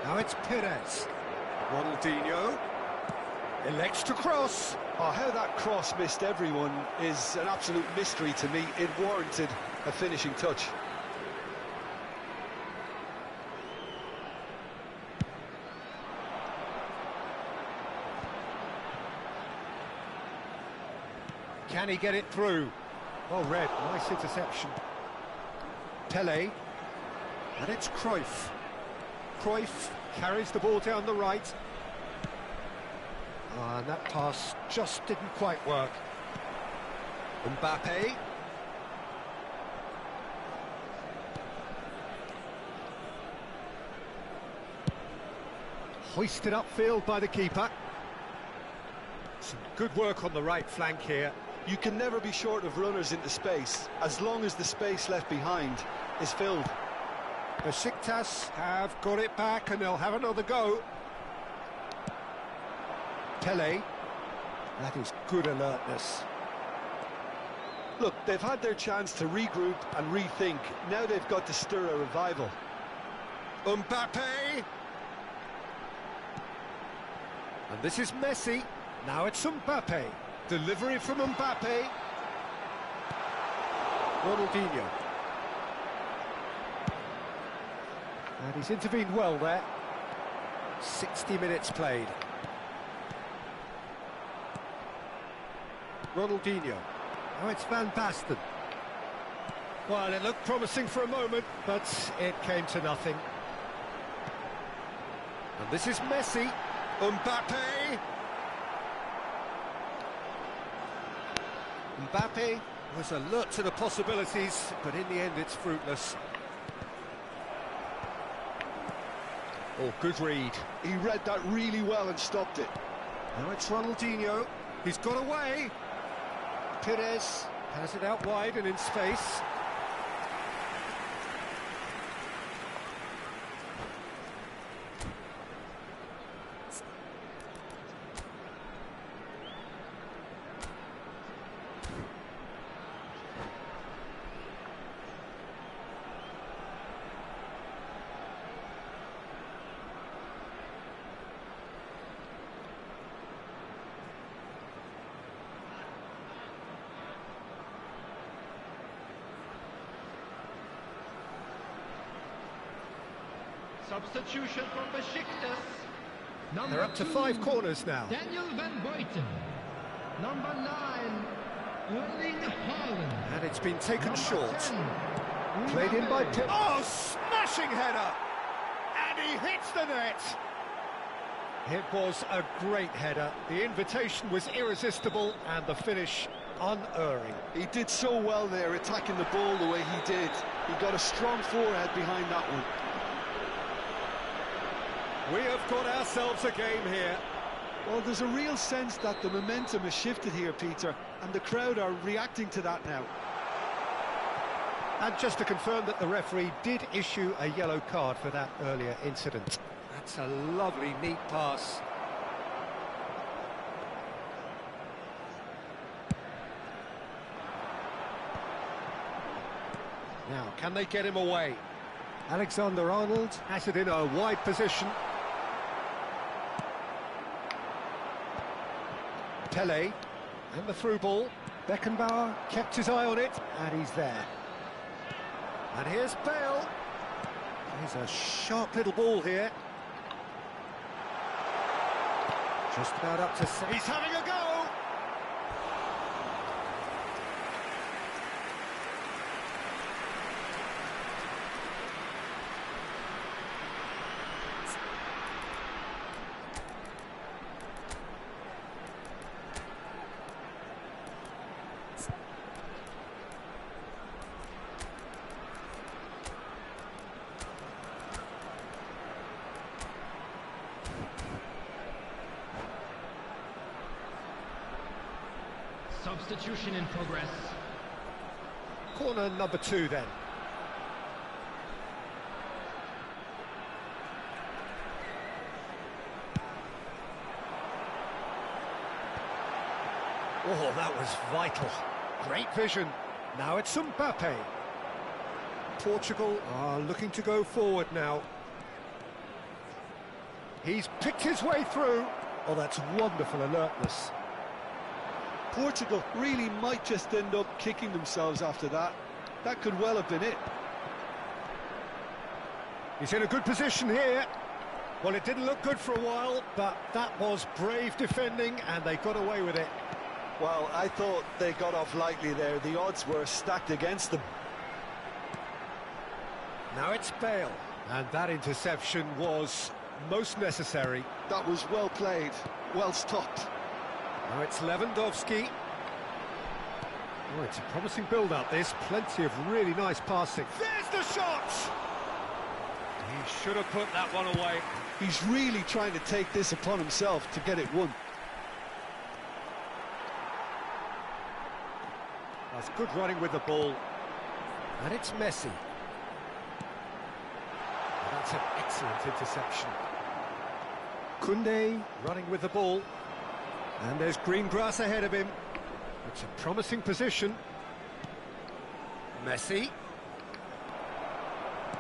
Now it's Perez. Ronaldinho. Elects to cross. Oh, how that cross missed everyone is an absolute mystery to me. It warranted a finishing touch. Can he get it through? Well read, nice interception. Pele, and it's Cruyff. Cruyff carries the ball down the right. And that pass just didn't quite work. Mbappe. Hoisted upfield by the keeper. Some good work on the right flank here. You can never be short of runners into space, as long as the space left behind is filled. Besiktas have got it back and they'll have another go. Pele, that is good alertness. Look, they've had their chance to regroup and rethink. Now they've got to stir a revival. Mbappe! And this is Messi. Now it's Mbappe. Delivery from Mbappe. Ronaldinho. And he's intervened well there. 60 minutes played. Ronaldinho. Now it's Van Basten. Well, it looked promising for a moment, but it came to nothing. And this is Messi. Mbappe. Mbappe was alert to the possibilities, but in the end it's fruitless. Oh, good read. He read that really well and stopped it. Now it's Ronaldinho. He's got away. Pires has it out wide and in space. Substitution from Besiktas. They're up to 5 corners now. Daniel van Buiten. Number 9, Erling Haaland. And it's been taken Number short. 10, Played in by Mbappe. Pip. Oh, smashing header! And he hits the net! It was a great header. The invitation was irresistible and the finish unerring. He did so well there, attacking the ball the way he did. He got a strong forehead behind that one. We have got ourselves a game here. Well, there's a real sense that the momentum has shifted here, Peter, and the crowd are reacting to that now. And just to confirm that the referee did issue a yellow card for that earlier incident. That's a lovely, neat pass. Now, can they get him away? Alexander-Arnold has it in a wide position. Pele, and the through ball. Beckenbauer kept his eye on it, and he's there. And here's Bale. Here's a sharp little ball here. Just about up to... He's having a go! Substitution in progress. Corner number 2 then. Oh, that was vital. Great vision. Now it's Mbappe. Portugal are looking to go forward now. He's picked his way through. Oh, that's wonderful alertness. Portugal really might just end up kicking themselves after that. That could well have been it. He's in a good position here. Well, it didn't look good for a while, but that was brave defending, and they got away with it. Well, I thought they got off lightly there. The odds were stacked against them. Now it's Bale, and that interception was most necessary. That was well played, well stopped. Now it's Lewandowski. Oh, it's a promising build-up, this. Plenty of really nice passing. There's the shot! He should have put that one away. He's really trying to take this upon himself to get it won. That's good running with the ball. And it's Messi. And that's an excellent interception. Koundé running with the ball. And there's green grass ahead of him. It's a promising position. Messi.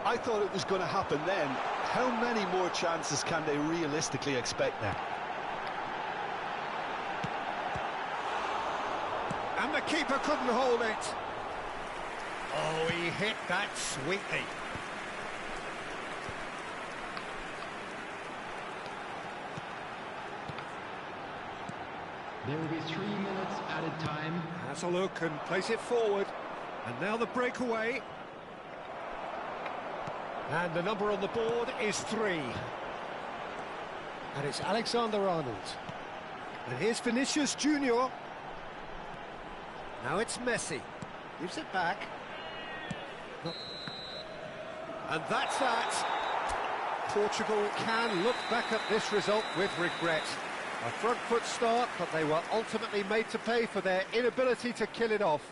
I thought it was going to happen then. How many more chances can they realistically expect now? And the keeper couldn't hold it. Oh, he hit that sweetly. There will be 3 minutes added time. Has a look and plays it forward. And now the breakaway. And the number on the board is 3. And it's Alexander-Arnold. And here's Vinicius Junior. Now it's Messi. Gives it back. And that's that. Portugal can look back at this result with regret. A front foot start, but they were ultimately made to pay for their inability to kill it off.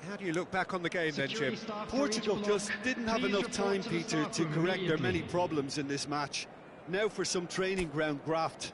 How do you look back on the game then, Jim? Portugal just didn't have enough time, Peter, to correct their many problems in this match. Now for some training ground graft.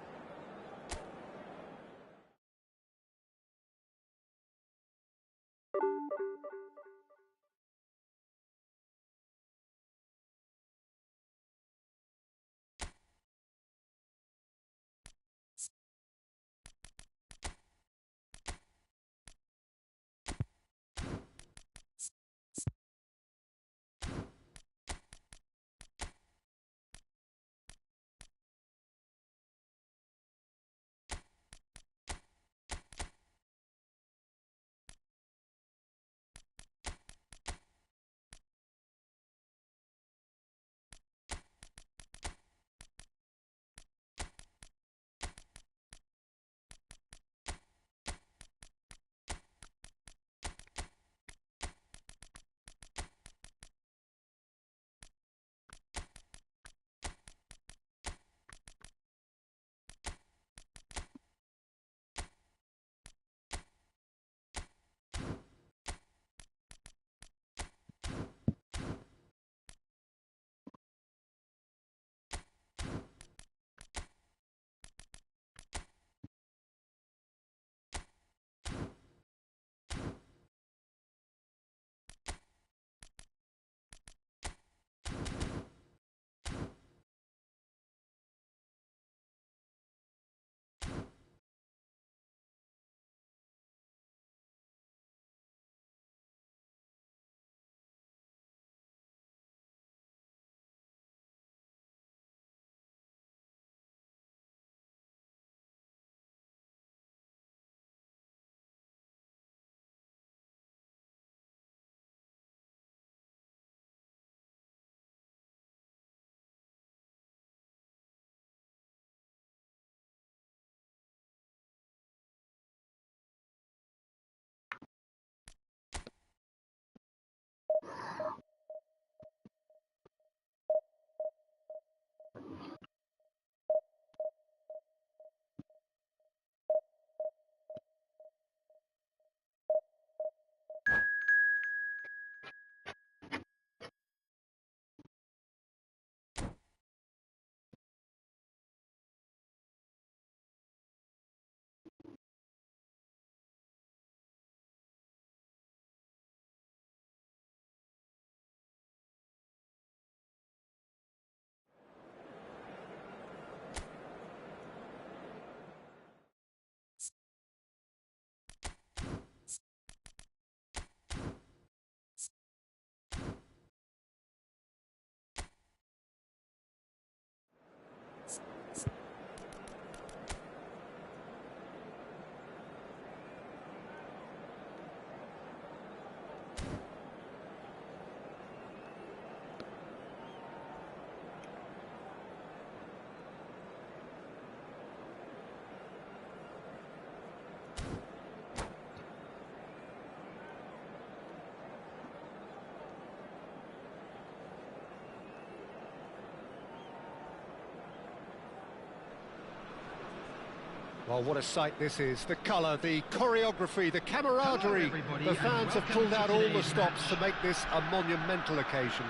Oh, what a sight this is. The colour, the choreography, the camaraderie. everybody, The fans have welcome pulled to out all the today's stops match. to make this a monumental occasion.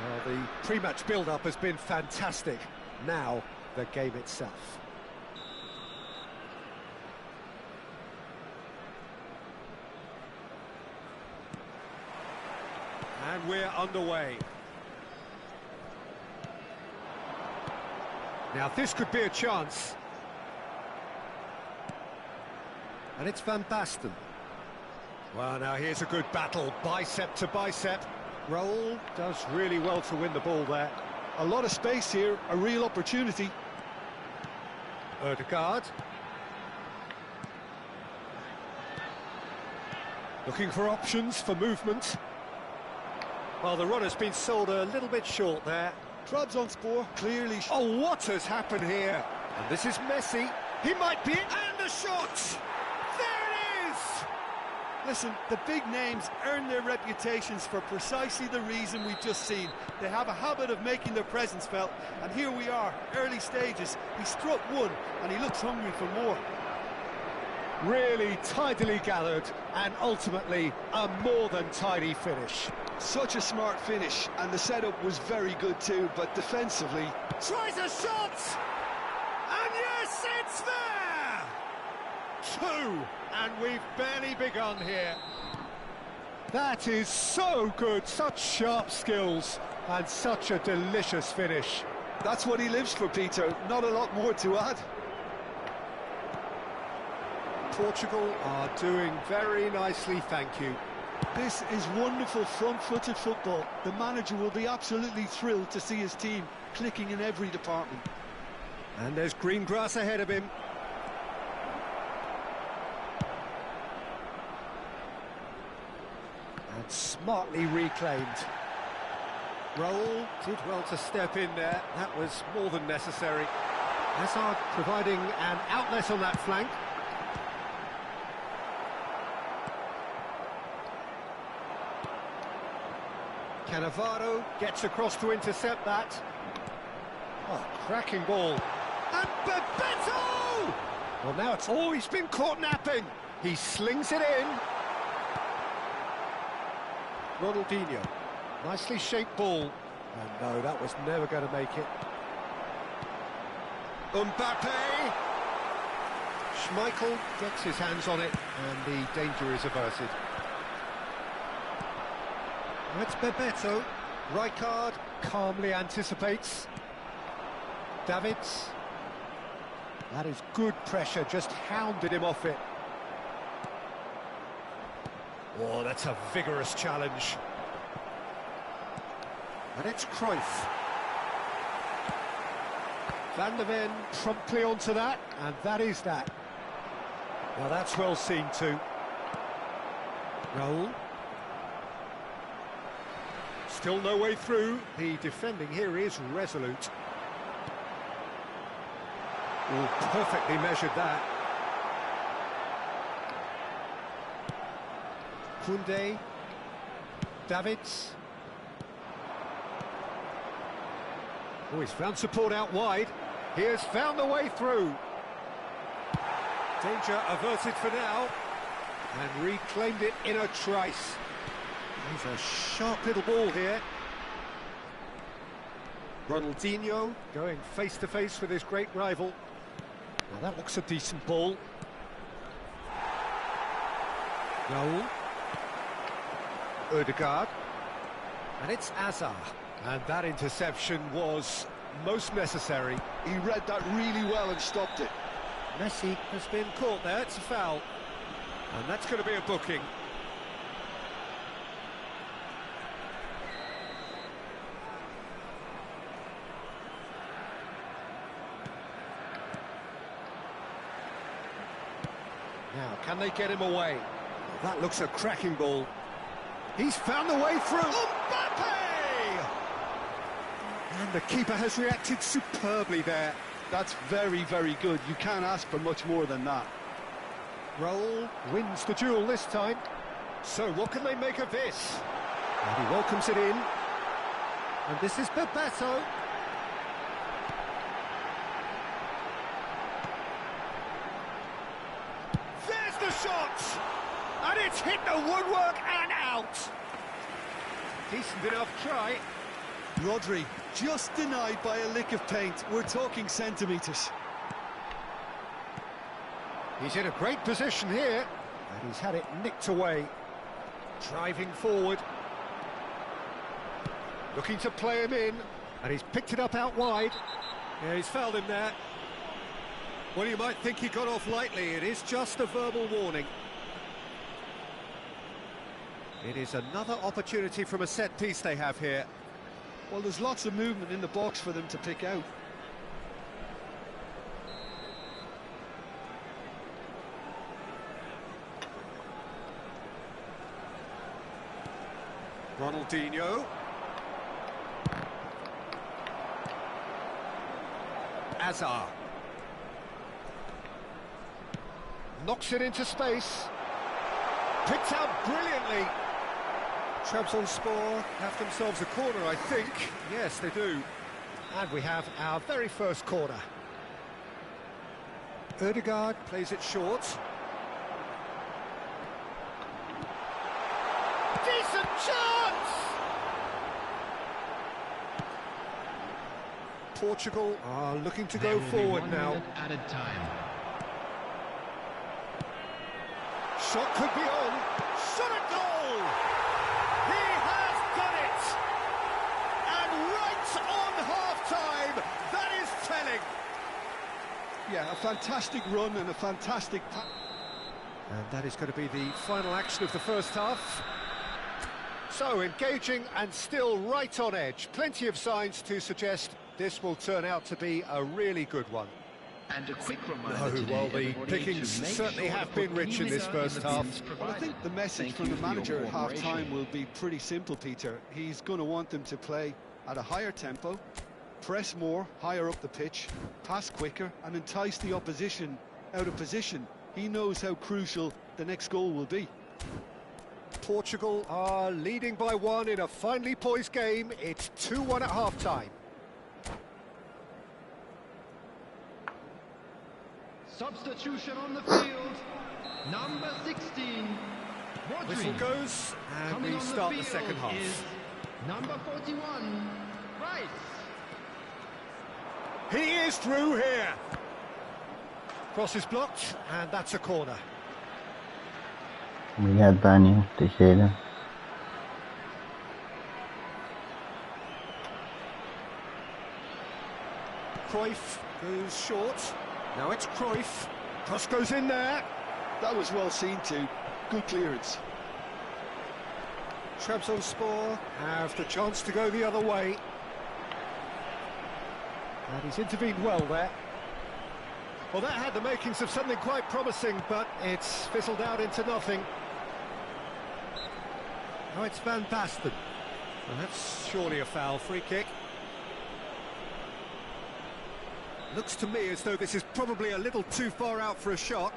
Well, the pre-match build-up has been fantastic. Now, the game itself. And we're underway. Now, this could be a chance. And it's Van Basten. Well, now here's a good battle, bicep to bicep. Raul does really well to win the ball there. A lot of space here, a real opportunity. Ødegaard. Looking for options for movement. Well, the runner's been sold a little bit short there. Trabzonspor clearly... Oh, what has happened here? And this is Messi. He might be... And the shot! There it is! Listen, the big names earn their reputations for precisely the reason we've just seen. They have a habit of making their presence felt, and here we are, early stages. He struck one, and he looks hungry for more. Really tidily gathered, and ultimately a more than tidy finish. Such a smart finish, and the setup was very good too, but defensively... Tries a shot! And yes, it's there! Two! And we've barely begun here. That is so good, such sharp skills, and such a delicious finish. That's what he lives for, Peter, not a lot more to add. Portugal are doing very nicely, thank you. This is wonderful front-footed football. The manager will be absolutely thrilled to see his team clicking in every department. And there's green grass ahead of him. And smartly reclaimed. Raul did well to step in there. That was more than necessary. Hazard providing an outlet on that flank. Cannavaro gets across to intercept that. Oh, cracking ball. And Bebeto! Well, now it's... Oh, he's been caught napping. He slings it in. Ronaldinho. Nicely shaped ball. And no, that was never going to make it. Mbappe! Schmeichel gets his hands on it, and the danger is averted. It's Bebeto. Rijkaard calmly anticipates. Davids. That is good pressure, just hounded him off it. Oh, that's a vigorous challenge. And it's Cruyff. Van der Ven promptly onto that, and that is that. Now that's well seen too. Raul. Still no way through. The defending here is resolute. Oh, perfectly measured that. Koundé. Davids. Oh, he's found support out wide. He has found the way through. Danger averted for now. And reclaimed it in a trice. He's a sharp little ball here. Ronaldinho going face-to-face with his great rival. Now that looks a decent ball. Raul. Ødegaard. And it's Hazard. And that interception was most necessary. He read that really well and stopped it. Messi has been caught there, it's a foul. And that's going to be a booking. Now, can they get him away? That looks a cracking ball. He's found the way through. Mbappe! And the keeper has reacted superbly there. That's very, very good. You can't ask for much more than that. Raul wins the duel this time. So what can they make of this? And he welcomes it in. And this is Bebeto. shot! And it's hit the woodwork and out! Decent enough try. Rodri just denied by a lick of paint. We're talking centimetres. He's in a great position here, and he's had it nicked away. Driving forward. Looking to play him in, and he's picked it up out wide. Yeah, he's fouled him there. Well, you might think he got off lightly. It is just a verbal warning. It is another opportunity from a set piece they have here. Well, there's lots of movement in the box for them to pick out. Ronaldinho. Azar. Knocks it into space. Picked out brilliantly. Trabzonspor have themselves a corner, I think. Yes, they do. And we have our very first corner. Ødegaard plays it short. Decent chance! Portugal are looking to go forward now. Added time. Shot could be on. Shot at goal! He has done it! And right on half-time, that is telling. Yeah, a fantastic run and a fantastic... And that is going to be the final action of the first half. So, engaging and still right on edge. Plenty of signs to suggest this will turn out to be a really good one. And a quick reminder today, Well, the everybody, pickings to make certainly sure have to been put rich in this cleaner first in the half. bins Well, I think the message Thank from you the for your manager at cooperation. half-time will be pretty simple, Peter. He's going to want them to play at a higher tempo, press more, higher up the pitch, pass quicker, and entice the opposition out of position. He knows how crucial the next goal will be. Portugal are leading by one in a finely poised game. It's 2-1 at half-time. Substitution on the field. Number 16. Rodri. Whistle goes, and Coming we on start the the second field half. is number 41. Rice. He is through here. Cross is blocked, and that's a corner. Obrigado, Daniel Teixeira. Cruyff goes short. Now it's Cruyff. Cross goes in there. That was well seen too. Good clearance. Trabzonspor have the chance to go the other way. And he's intervened well there. Well, that had the makings of something quite promising, but it's fizzled out into nothing. Oh, it's Van Basten. Well, that's surely a foul. Free kick. Looks to me as though this is probably a little too far out for a shot.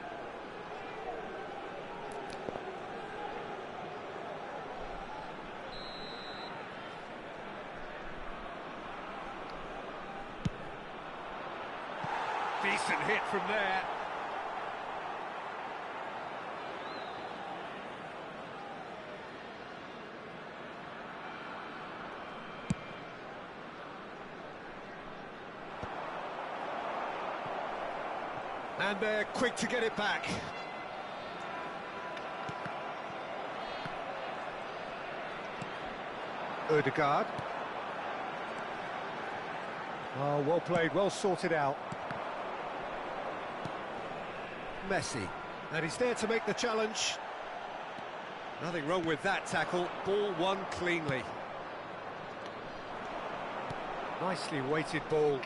Decent hit from there. And they're quick to get it back. Ødegaard. Oh, well played, well sorted out. Messi. And he's there to make the challenge. Nothing wrong with that tackle. Ball won cleanly. Nicely weighted ball.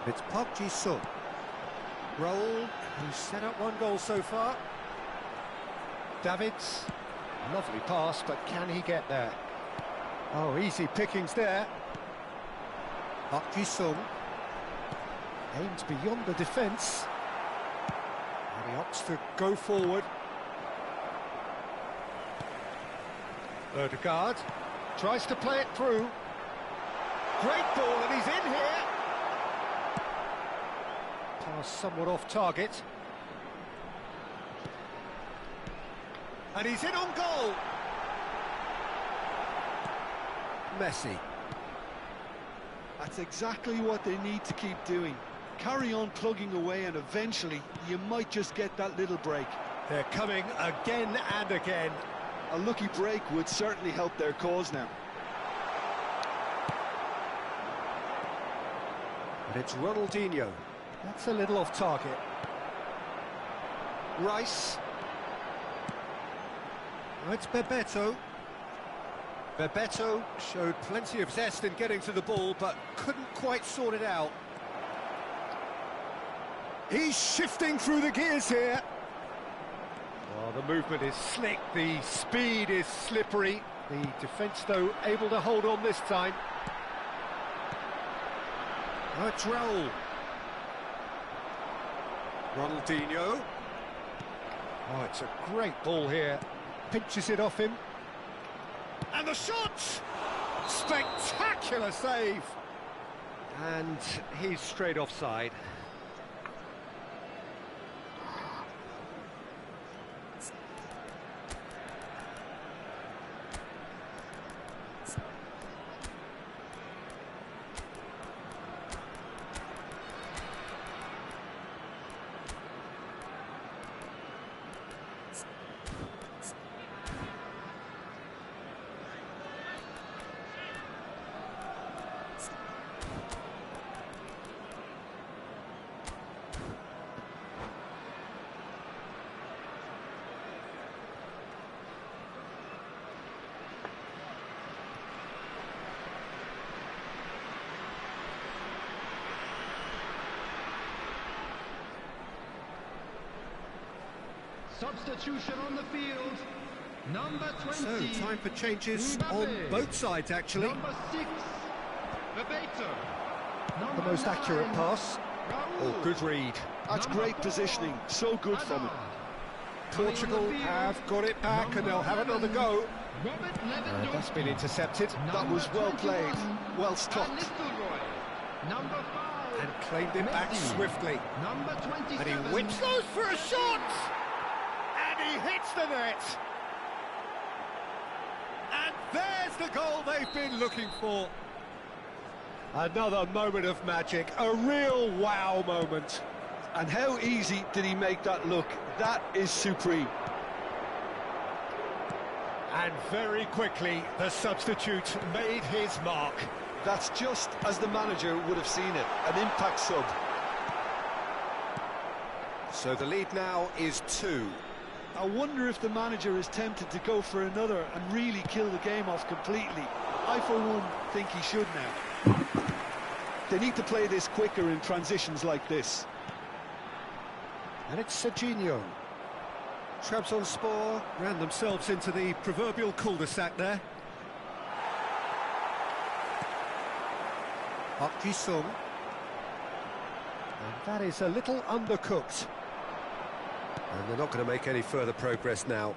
It's Park Ji-sung. Raul, who's set up one goal so far. Davids. Lovely pass, but can he get there? Oh, easy pickings there. Park Ji-sung. Aims beyond the defence. And he opts to go forward. Ødegaard tries to play it through. Great ball, and he's in here. Pass somewhat off target. And he's in on goal. Messi. That's exactly what they need to keep doing. Carry on plugging away, and eventually you might just get that little break. They're coming again and again. A lucky break would certainly help their cause now. And it's Ronaldinho. That's a little off target. Rice. Oh, it's Bebeto. Bebeto showed plenty of zest in getting to the ball, but couldn't quite sort it out. He's shifting through the gears here. Oh, the movement is slick, the speed is slippery. The defence, though, able to hold on this time. Oh, it's Raul. Ronaldinho. Oh, it's a great ball here. Pinches it off him. And the shot! Spectacular save! And he's straight offside. Substitution on the field. Number 20. So, time for changes on both sides, actually. Number 6. Bebeto. The most accurate pass. Oh, good read. That's great positioning. So good from him. Portugal have got it back and they'll have another go. That's been intercepted. That was well played. Well stopped. Number 5. And claimed it back swiftly. Number 27. And he whips those for a shot! And he hits the net! And there's the goal they've been looking for. Another moment of magic, a real wow moment. And how easy did he make that look? That is supreme. And very quickly, the substitute made his mark. That's just as the manager would have seen it, an impact sub. So the lead now is 2. I wonder if the manager is tempted to go for another and really kill the game off completely. I, for one, think he should now. They need to play this quicker in transitions like this. And it's Serginho. Trabzonspor ran themselves into the proverbial cul-de-sac there. Park Ji-sung. And that is a little undercooked. And they're not going to make any further progress now.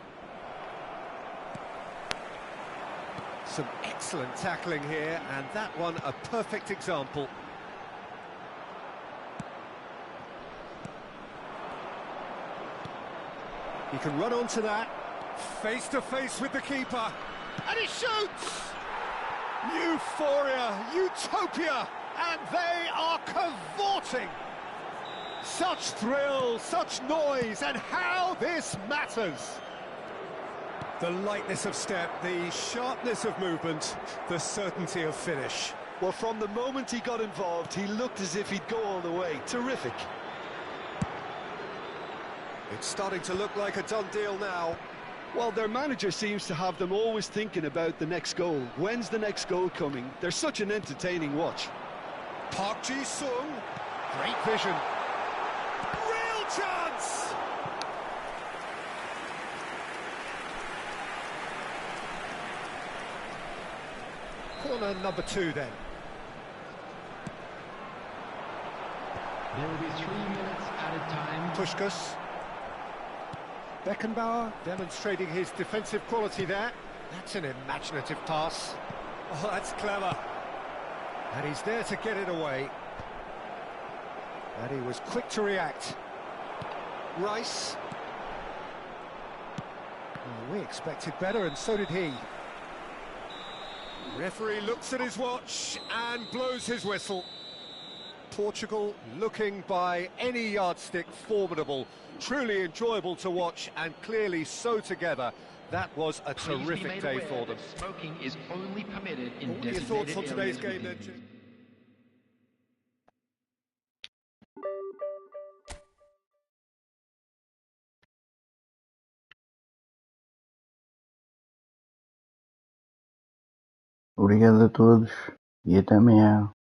Some excellent tackling here, and that one a perfect example. He can run onto that, face to face with the keeper, and he shoots! Euphoria, utopia, and they are cavorting! Such thrill, such noise, and how this matters! The lightness of step, the sharpness of movement, the certainty of finish. Well, from the moment he got involved, he looked as if he'd go all the way. Terrific. It's starting to look like a done deal now. Well, their manager seems to have them always thinking about the next goal. When's the next goal coming? They're such an entertaining watch. Park Ji-sung, great vision. Real chance! Corner number 2 then. There will be 3 minutes at a time. Puskás. Beckenbauer demonstrating his defensive quality there. That's an imaginative pass. Oh, that's clever. And he's there to get it away. And he was quick to react. Rice. Oh, We expected better, and so did he. Referee looks at his watch and blows his whistle. Portugal looking by any yardstick formidable, truly enjoyable to watch, and clearly so together. That was a terrific day for them. Smoking is only permitted in What are your thoughts on today's game then, Jim? Obrigado a todos e até amanhã.